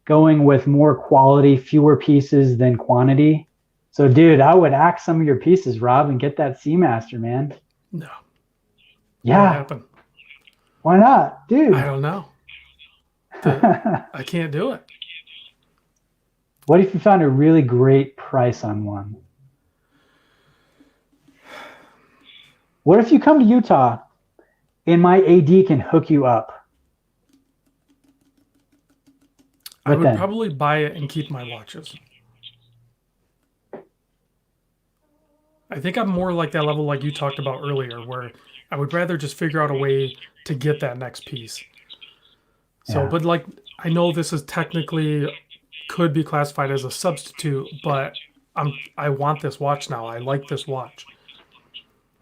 going with more quality, fewer pieces than quantity. So, dude, I would axe some of your pieces, Rob, and get that Seamaster, man. No, won't Yeah, happen. why not, I dude? don't know. The I can't do it. What if you found a really great price on one? What if you come to Utah and my AD can hook you up? I What would then? probably buy it and keep my watches. I think I'm more like that level like you talked about earlier, where I would rather just figure out a way to get that next piece. So, Yeah. but like I know this is technically could be classified as a substitute, but I want this watch now. I like this watch.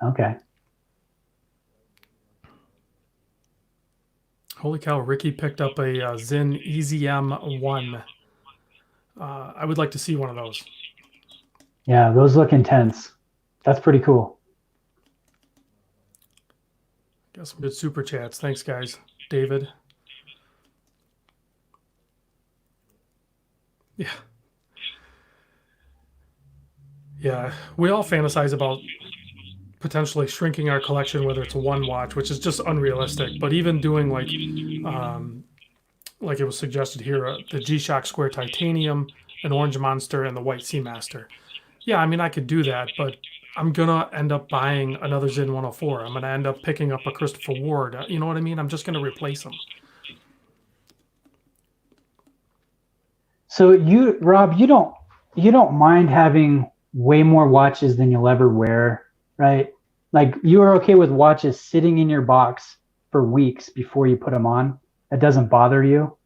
Okay. Holy cow, Ricky picked up a Zin EZM1. I would like to see one of those. Yeah, those look intense. That's pretty cool. Got some good super chats. Thanks, guys. David. Yeah. Yeah. We all fantasize about potentially shrinking our collection, whether it's one watch, which is just unrealistic. But even doing um, like it was suggested here, the G-Shock Square Titanium, an Orange Monster, and the White Seamaster. Yeah, I mean, I could do that, but I'm gonna end up buying another Zin 104. I'm gonna end up picking up a Christopher Ward. You know what I mean? I'm just gonna replace them. So you, Rob, you don't mind having way more watches than you'll ever wear, right? Like you are okay with watches sitting in your box for weeks before you put them on. That doesn't bother you.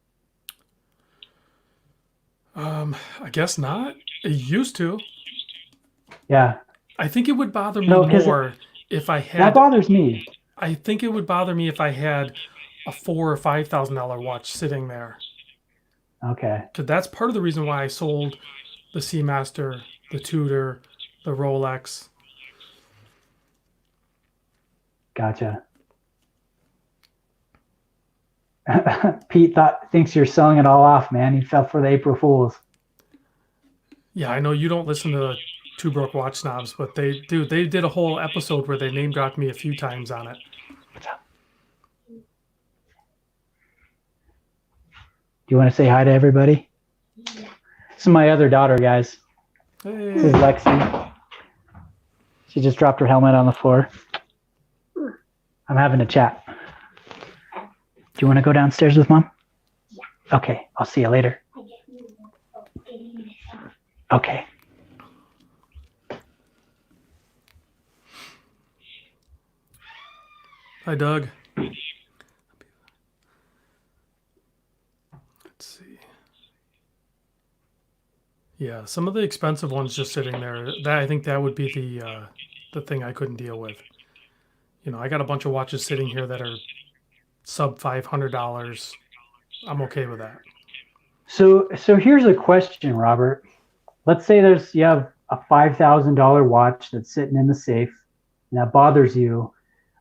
I guess not. It used to. Yeah. I think it would bother me No, because more if I that had. bothers me. I think it would bother me if I had a $4,000 or $5,000 watch sitting there. Okay. Because that's part of the reason why I sold the Seamaster, the Tudor, the Rolex. Gotcha. Pete thinks you're selling it all off, man. He fell for the April Fools. Yeah, I know you don't listen to Two Broke Watch Snobs, but they do. They did a whole episode where they name dropped me a few times on it. Do you want to say hi to everybody? This is my other daughter, guys. This is Hey, Lexi. She just dropped her helmet on the floor. I'm having a chat. Do you want to go downstairs with Mom? Okay, I'll see you later. Okay. hi Doug. Let's see. Yeah, some of the expensive ones just sitting there. That I think that would be the thing I couldn't deal with. You know, I got a bunch of watches sitting here that are sub $500. I'm okay with that. So here's a question, Robert. Let's say you have a $5,000 watch that's sitting in the safe, and that bothers you.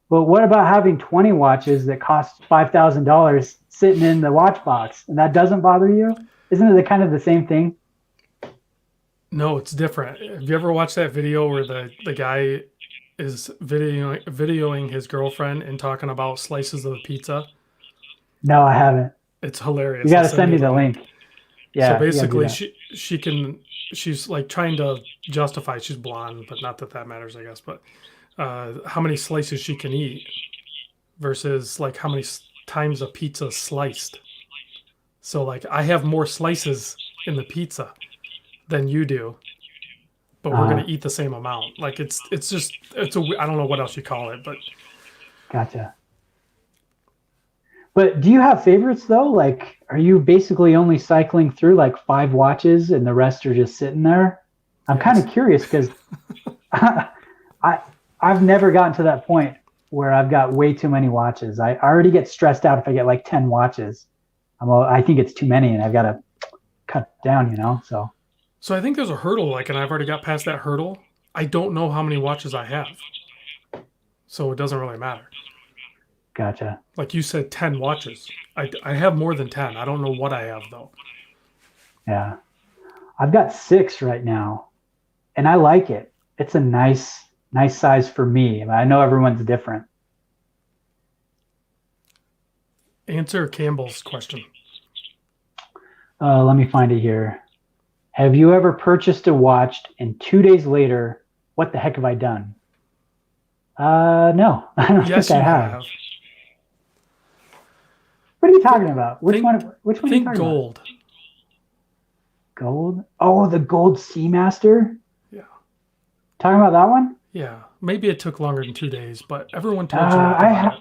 But what about having 20 watches that cost $5,000 sitting in the watch box, and that doesn't bother you? Isn't it kind of the same thing? No, it's different. Have you ever watched that video where the guy is videoing his girlfriend and talking about slices of the pizza? No, I haven't. It's You hilarious. I'll got to send send you me the the link. link. So Yeah, you got to do basically, that. she's like trying to justify she's blonde, but not that that matters, I guess. But how many slices she can eat versus like how many times a pizza is sliced. So like I have more slices in the pizza than you do, but we're gonna eat the same amount. Like it's just I don't know what else you call it, but Gotcha. But do you have favorites though? Like, are you basically only cycling through like 5 watches and the rest are just sitting there? I'm kind yes. of curious because I've never gotten to that point where I've got way too many watches. I already get stressed out if I get like 10 watches. I think it's too many and I've got to cut down, you know? So I think there's a hurdle, like, and I've already got past that hurdle. I don't know how many watches I have, so it doesn't really matter. Gotcha. Like you said, 10 watches. I have more than 10. I don't know what I have though. Yeah. I've got 6 right now and I like it. It's a nice size for me. I know everyone's different. Answer Campbell's question. Let me find it here. Have you ever purchased a watch and 2 days later, what the heck have I done? No, I don't Yes, think you I have. have. What are you talking about? Which one are you Think talking gold. about? Gold? Oh, the gold Seamaster? Yeah. Talking about that one? Yeah. Maybe it took longer than 2 days, but everyone told you not to buy it.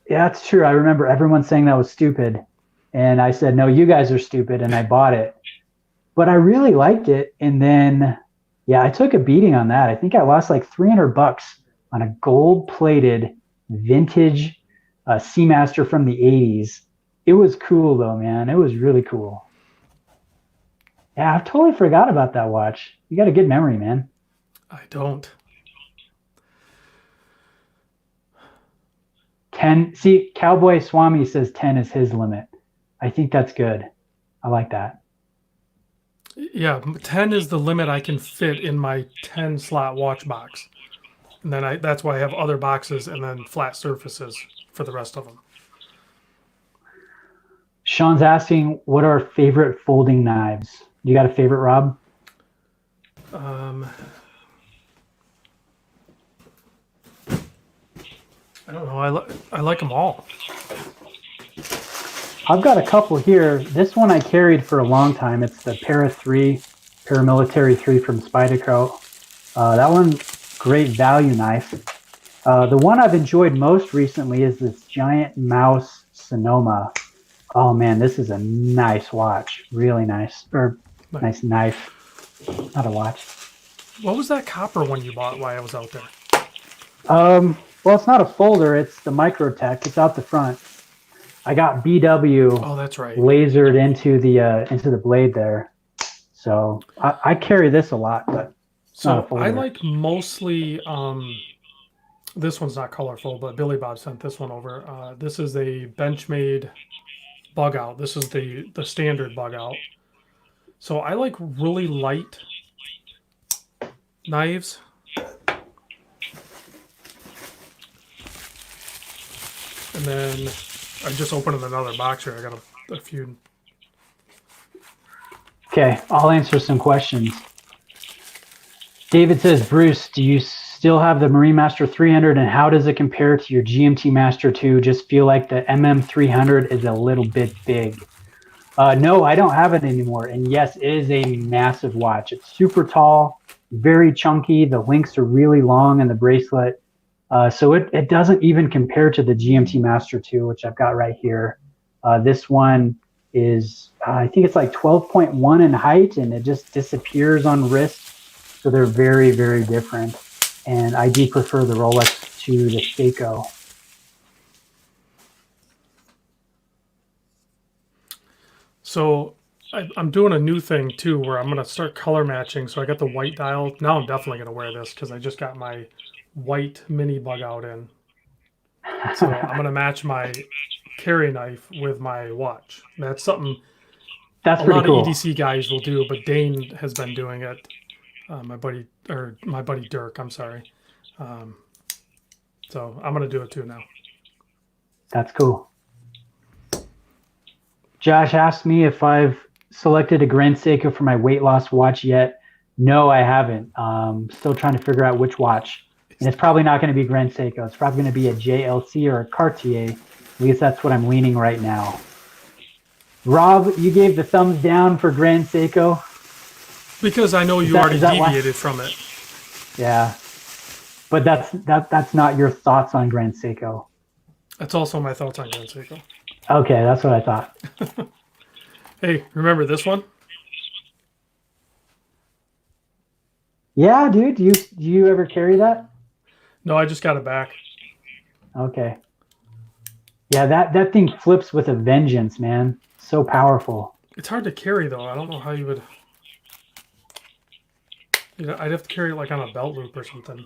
Yeah, that's true. I remember everyone saying that was stupid. And I said, no, you guys are stupid. And I bought it. But I really liked it. And then, yeah, I took a beating on that. I think I lost like $300 on a gold plated vintage Seamaster from the 80s. It was cool though, man. It was really cool. Yeah, I've totally forgot about that watch. You got a good memory, man. I don't. 10. See, Cowboy Swami says 10 is his limit. I think that's good. I like that. Yeah, 10 is the limit I can fit in my 10 slot watch box. And then that's why I have other boxes and then flat surfaces for the rest of them. Sean's asking, what are favorite folding knives? You got a favorite, Rob? I don't know. I like them all. I've got a couple here. This one I carried for a long time. It's the Paramilitary 3 from Spyderco. That one, great value knife. The one I've enjoyed most recently is this giant mouse Sonoma. Oh man, this is a nice watch. Really nice. Or nice knife. Not a watch. What was that copper one you bought while I was out there? Well, it's not a folder. It's the Microtech. It's out the front. I got BW. Oh, that's right. Lasered into the blade there. So I carry this a lot, but so I like mostly. This one's not colorful, but Billy Bob sent this one over. This is a Benchmade bug out. This is the standard bug out. So I like really light knives. And then I just opened another box here. I got a few. Okay, I'll answer some questions. David says, Bruce, do you still have the Marine Master 300 and how does it compare to your GMT Master 2? Just feel like the MM300 is a little bit big. No, I don't have it anymore. And yes, it is a massive watch. It's super tall, very chunky. The links are really long in the bracelet. So it doesn't even compare to the GMT Master 2, which I've got right here. This one is, I think it's like 12.1 in height, and it just disappears on wrist. So they're very, very different. And I do prefer the Rolex to the Seiko. So I'm doing a new thing too, where I'm gonna start color matching. So I got the white dial. Now I'm definitely gonna wear this because I just got my white mini bug out in. So I'm gonna match my carry knife with my watch. That's something That's a pretty lot cool. of EDC guys will do, but Dane has been doing it. My buddy Dirk, I'm sorry. So I'm gonna do it too now. That's cool. Josh asked me if I've selected a Grand Seiko for my weight loss watch yet. No, I haven't. Still trying to figure out which watch. And it's probably not going to be Grand Seiko. It's probably going to be a JLC or a Cartier. At least that's what I'm leaning right now. Rob, you gave the thumbs down for Grand Seiko. Because I know you already deviated from it. Yeah. But that's not your thoughts on Grand Seiko. That's also my thoughts on Grand Seiko. Okay, that's what I thought. Hey, remember this one? Yeah, dude. Do you ever carry that? No, I just got it back. Okay. Yeah, that thing flips with a vengeance, man. So powerful. It's hard to carry though. I don't know how you would. I'd have to carry it like on a belt loop or something.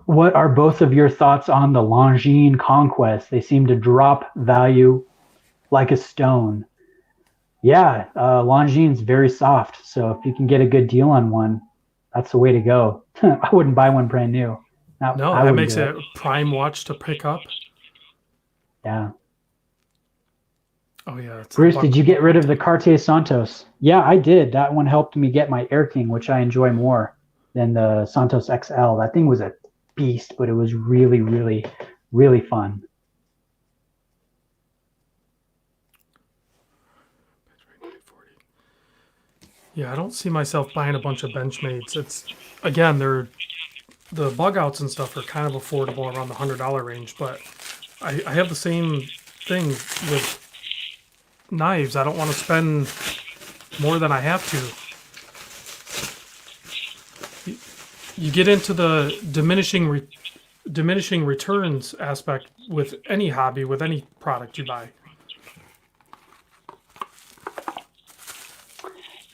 What are both of your thoughts on the Longines Conquest? They seem to drop value like a stone. Yeah, Longines very soft. So if you can get a good deal on one, that's the way to go. I wouldn't buy one brand new. No, that makes it a prime watch to pick up. Yeah. Oh yeah. Bruce, did you get rid of the Cartier Santos? Yeah, I did. That one helped me get my Air King, which I enjoy more than the Santos XL. That thing was a beast, but it was really, really, really fun. Yeah, I don't see myself buying a bunch of Benchmates. It's again, the bug outs and stuff are kind of affordable around the $100 range, but I have the same thing with knives. I don't want to spend more than I have to. You get into the diminishing returns aspect with any hobby, with any product you buy.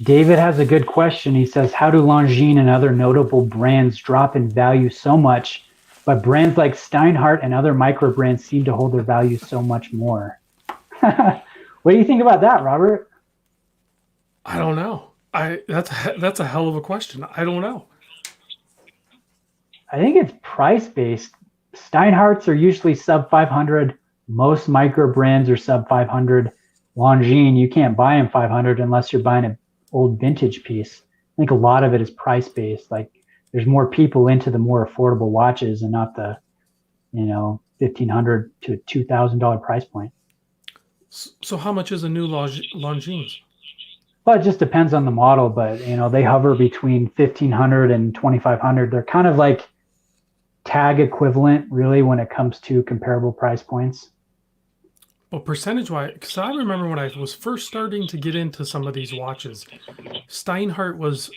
David has a good question. He says, how do Longines and other notable brands drop in value so much, but brands like Steinhardt and other micro brands seem to hold their value so much more? What do you think about that, Robert? I don't know. That's a hell of a question. I don't know. I think it's price based. Steinhardts are usually sub 500. Most micro brands are sub 500. Longines, you can't buy them 500 unless you're buying an old vintage piece. I think a lot of it is price based. Like there's more people into the more affordable watches and not the, $1,500 to $2,000 price point. So how much is a new Longines? Well, it just depends on the model, but they hover between 1,500 and 2,500. They're kind of like tag equivalent, really, when it comes to comparable price points. Well, percentage-wise, because I remember when I was first starting to get into some of these watches, Steinhardt was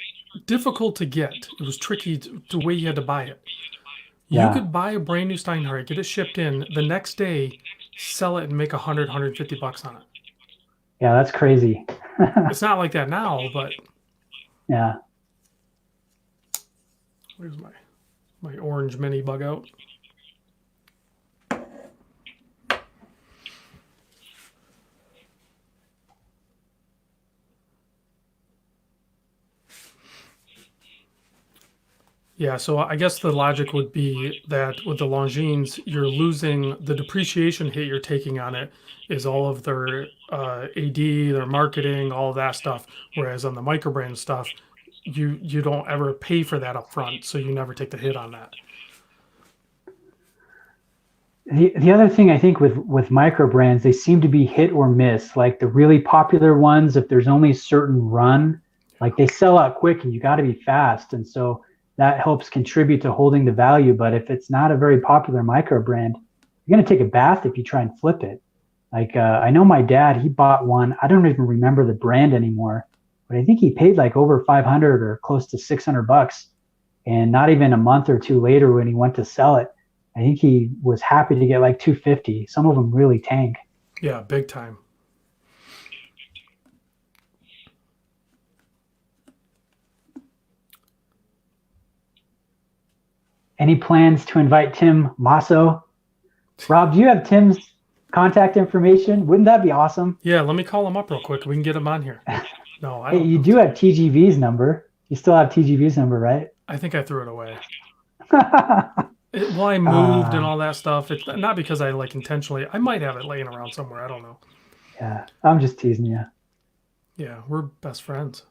difficult to get. It was tricky the way you had to buy it. You could buy a brand new Steinhardt, get it shipped in, the next day, sell it and make $100-$150 on it. Yeah, that's crazy. It's not like that now, but yeah. Where's my orange mini bug out? Yeah, so I guess the logic would be that with the Longines, you're losing the depreciation hit you're taking on it is all of their AD, their marketing, all of that stuff. Whereas on the microbrand stuff, you don't ever pay for that up front, so you never take the hit on that. The other thing I think with micro brands, they seem to be hit or miss. Like the really popular ones, if there's only a certain run, like they sell out quick and you got to be fast. And so that helps contribute to holding the value. But if it's not a very popular micro brand, you're going to take a bath if you try and flip it. Like I know my dad, he bought one. I don't even remember the brand anymore, but I think he paid like over 500 or close to $600. And not even a month or two later when he went to sell it, I think he was happy to get like 250. Some of them really tank. Yeah, big time. Any plans to invite Tim Masso? Rob, do you have Tim's contact information? Wouldn't that be awesome? Yeah, let me call him up real quick. We can get him on here. No, I don't. Hey, you do have TGV's number. You still have TGV's number, right? I think I threw it away. Well, I moved and all that stuff. It's not because I intentionally. I might have it laying around somewhere. I don't know. Yeah, I'm just teasing you. Yeah, we're best friends.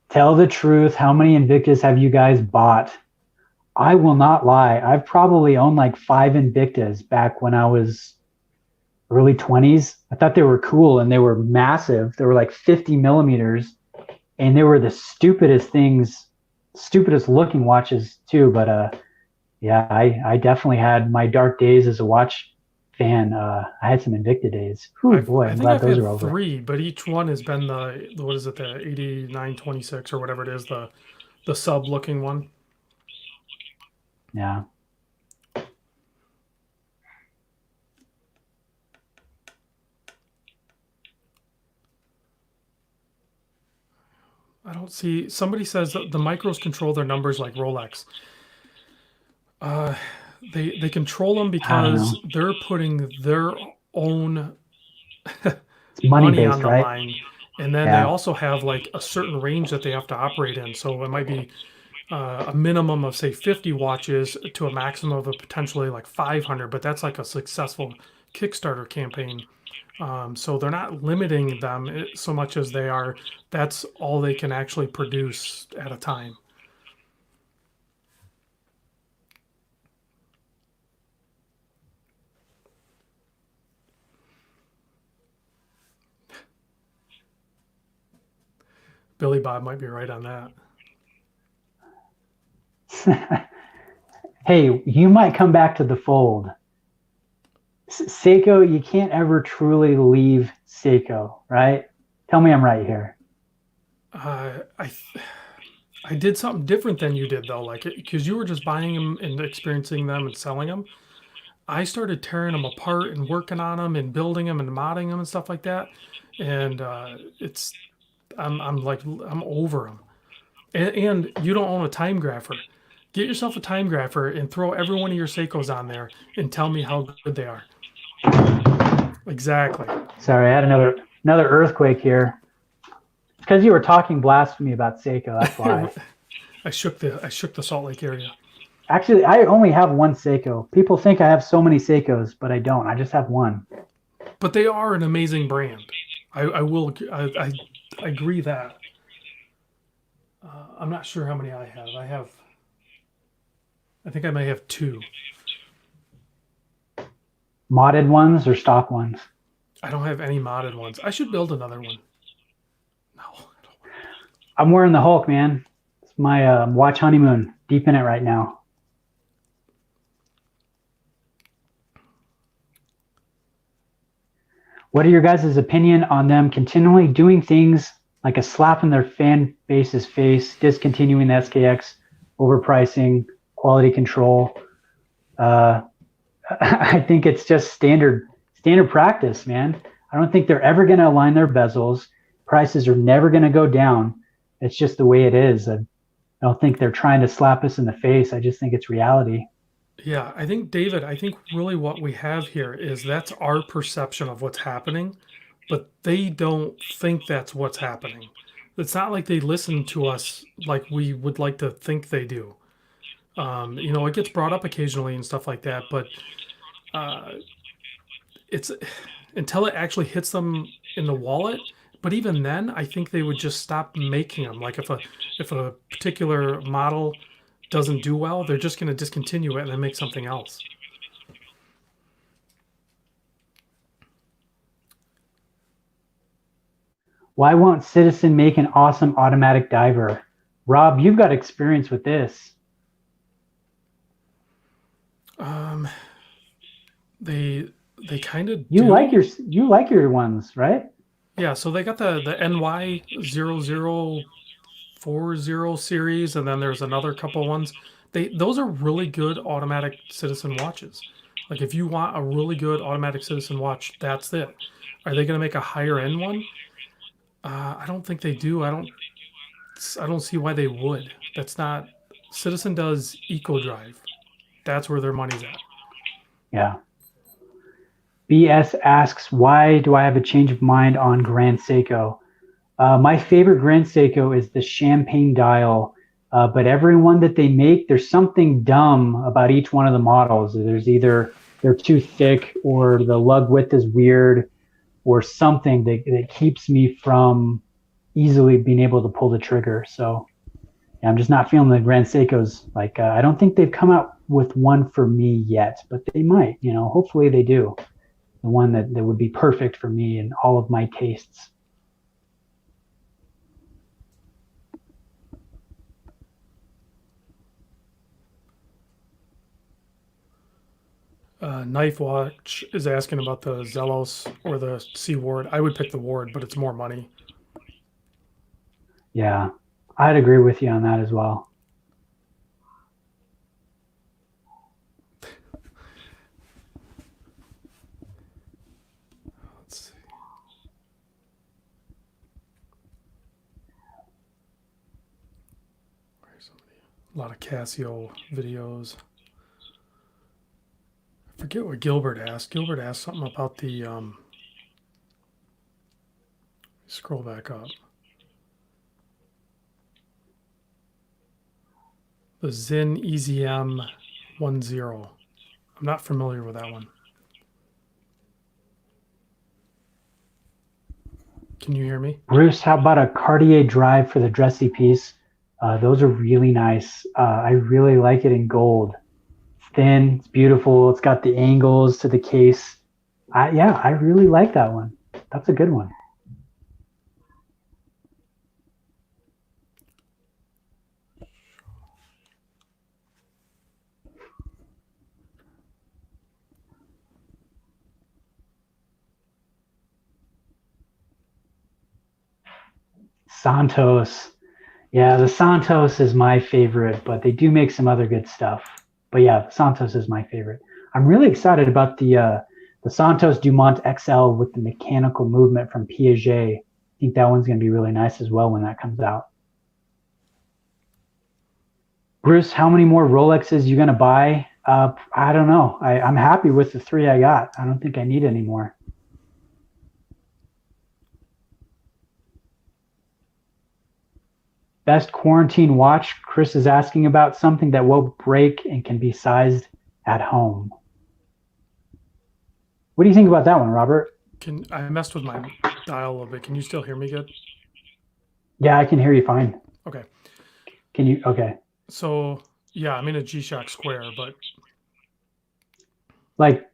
Tell the truth. How many Invictus have you guys bought? I will not lie. I've probably owned like 5 Invictas back when I was early 20s. I thought they were cool and they were massive. They were like 50 millimeters and they were the stupidest things, stupidest looking watches too. But yeah, I definitely had my dark days as a watch fan. I had some Invicta days. Whew, boy, I I'm think glad I've those had are over. 3, but each one has been the what is it, the 8926 or whatever it is, the sub looking one. Yeah. I don't see. Somebody says that the micros control their numbers like Rolex. Uh, they control them I don't because know. they're putting their own It's money money on based, the right? line, and then they Yeah. also have like a certain range that they have to operate in. So it might be a minimum of say 50 watches to a maximum of a potentially like 500, but that's like a successful Kickstarter campaign. So they're not limiting them so much as they are. That's all they can actually produce at a time. Billy Bob might be right on that. Hey, you might come back to the fold. Seiko, you can't ever truly leave Seiko, right? Tell me I'm right here. Uh, I I did something different than you did though, like because you were just buying them and experiencing them and selling them. I started tearing them apart and working on them and building them and modding them and stuff like that. And it's I'm like I'm over them. And you don't own a time grapher. Get yourself a time grapher and throw every one of your Seikos on there and tell me how good they are. Exactly. Sorry, I had another earthquake here. It's because you were talking blasphemy about Seiko. That's why. I shook the Salt Lake area. Actually, I only have one Seiko. People think I have so many Seikos, but I don't. I just have one. But they are an amazing brand. I will I agree that. I'm not sure how many I have. I think I may have 2. Modded ones or stock ones? I don't have any modded ones. I should build another one. No. I'm wearing the Hulk, man. It's my watch honeymoon. Deep in it right now. What are your guys' opinion on them continually doing things like a slap in their fan base's face, discontinuing the SKX, overpricing, quality control? I think it's just standard practice, man. I don't think they're ever going to align their bezels. Prices are never going to go down. It's just the way it is. I don't think they're trying to slap us in the face. I just think it's reality. Yeah, I think David, I think really what we have here is that's our perception of what's happening, but they don't think that's what's happening. It's not like they listen to us like we would like to think they do. It gets brought up occasionally and stuff like that, but uh, it's until it actually hits them in the wallet. But even then, I think they would just stop making them. Like if a particular model doesn't do well, they're just going to discontinue it and then make something else. Why won't Citizen make an awesome automatic diver? Rob, you've got experience with this. They kind of You do. like your ones, right? Yeah, so they got the NY0040 series, and then there's another couple ones. Those are really good automatic Citizen watches. Like if you want a really good automatic Citizen watch, that's it. Are they going to make a higher end one? I don't think they do. I don't see why they would. That's not Citizen does Eco Drive. That's where their money's at. Yeah. BS asks, why do I have a change of mind on Grand Seiko? My favorite Grand Seiko is the champagne dial, but every one that they make, there's something dumb about each one of the models. There's either they're too thick or the lug width is weird or something that keeps me from easily being able to pull the trigger. So yeah, I'm just not feeling the Grand Seikos. Like I don't think they've come out with one for me yet, but they might. Hopefully they do. the one that would be perfect for me and all of my tastes. Knife Watch is asking about the Zelos or the Sea Ward. I would pick the Ward, but it's more money. Yeah, I'd agree with you on that as well. Let's see. A lot of Casio videos. I forget what Gilbert asked. Gilbert asked something about the scroll back up. The Zin EZM 10. I'm not familiar with that one. Can you hear me? Bruce, how about a Cartier drive for the dressy piece? Those are really nice. I really like it in gold. It's thin, it's beautiful. It's got the angles to the case. Yeah, I really like that one. That's a good one. Santos. Yeah, the Santos is my favorite, but they do make some other good stuff. But yeah, Santos is my favorite. I'm really excited about the Santos Dumont XL with the mechanical movement from Piaget. I think that one's going to be really nice as well when that comes out. Bruce, how many more Rolexes you going to buy? I don't know. I'm happy with the 3 I got. I don't think I need any more. Best quarantine watch. Chris is asking about something that won't break and can be sized at home. What do you think about that one, Robert? I messed with my dial a little bit. Can you still hear me good? Yeah, I can hear you fine. Okay. Can you? Okay. So yeah, I'm in a G-Shock Square, but like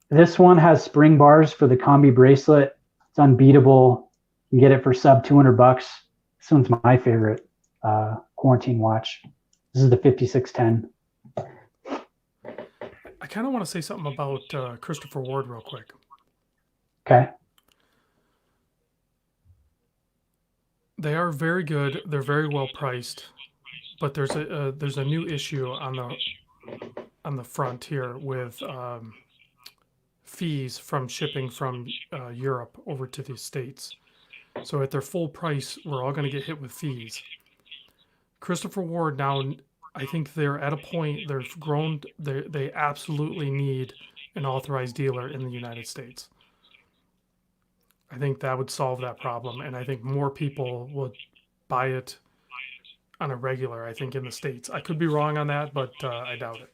this one has spring bars for the combi bracelet. It's unbeatable. You can get it for sub $200. This one's my favorite quarantine watch. This is the 5610. I kind of want to say something about Christopher Ward real quick. Okay. They are very good. They're very well priced, but there's a new issue on the front here with fees from shipping from Europe over to the States. So at their full price, we're all going to get hit with fees. Christopher Ward now, I think they're at a point, they've grown, they absolutely need an authorized dealer in the United States. I think that would solve that problem, and I think more people would buy it on a regular, I think, in the States. I could be wrong on that, but I doubt it.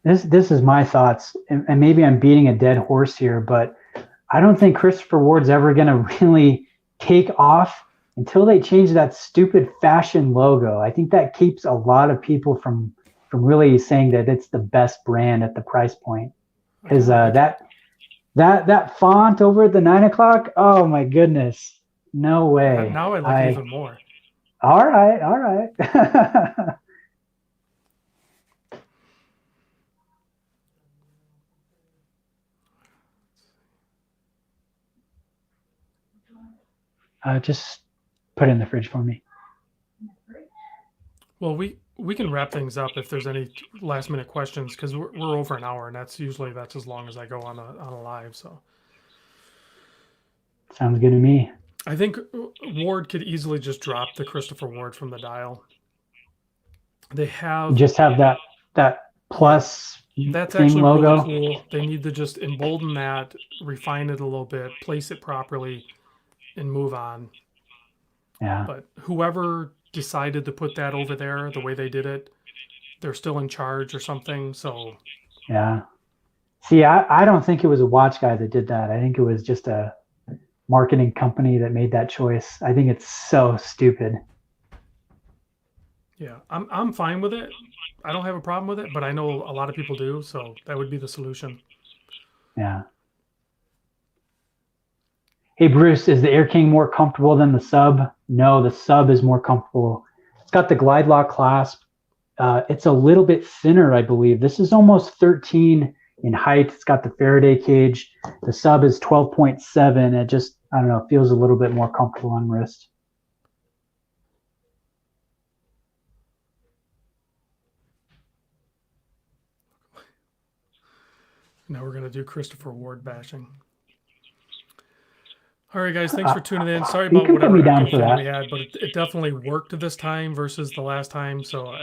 This is my thoughts, and maybe I'm beating a dead horse here, but I don't think Christopher Ward's ever going to really take off until they change that stupid fashion logo. I think that keeps a lot of people from really saying that it's the best brand at the price point. Because that font over at the 9 o'clock, oh my goodness, no way. Now I like it even more. All right. Just put it in the fridge for me. Well, we can wrap things up if there's any last minute questions, because we're over an hour, and that's as long as I go on a live. So sounds good to me. I think Ward could easily just drop the Christopher Ward from the dial. They have that plus. That's actually logo. Really cool. They need to just embolden that, refine it a little bit, place it properly, and move on. Yeah. But whoever decided to put that over there the way they did it, they're still in charge or something. So yeah. See, I don't think it was a watch guy that did that. I think it was just a marketing company that made that choice. I think it's so stupid. Yeah, I'm fine with it. I don't have a problem with it, but I know a lot of people do, so that would be the solution. Yeah. Hey, Bruce, is the Air King more comfortable than the Sub? No, the Sub is more comfortable. It's got the glide lock clasp. It's a little bit thinner, I believe. This is almost 13 in height. It's got the Faraday cage. The Sub is 12.7. It just, I don't know, feels a little bit more comfortable on wrist. Now we're going to do Christopher Ward bashing. All right, guys, thanks for tuning in. Sorry about whatever echo thing we had, but it definitely worked this time versus the last time. So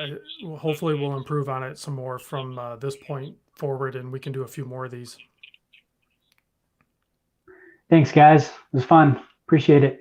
hopefully we'll improve on it some more from this point forward, and we can do a few more of these. Thanks, guys. It was fun. Appreciate it.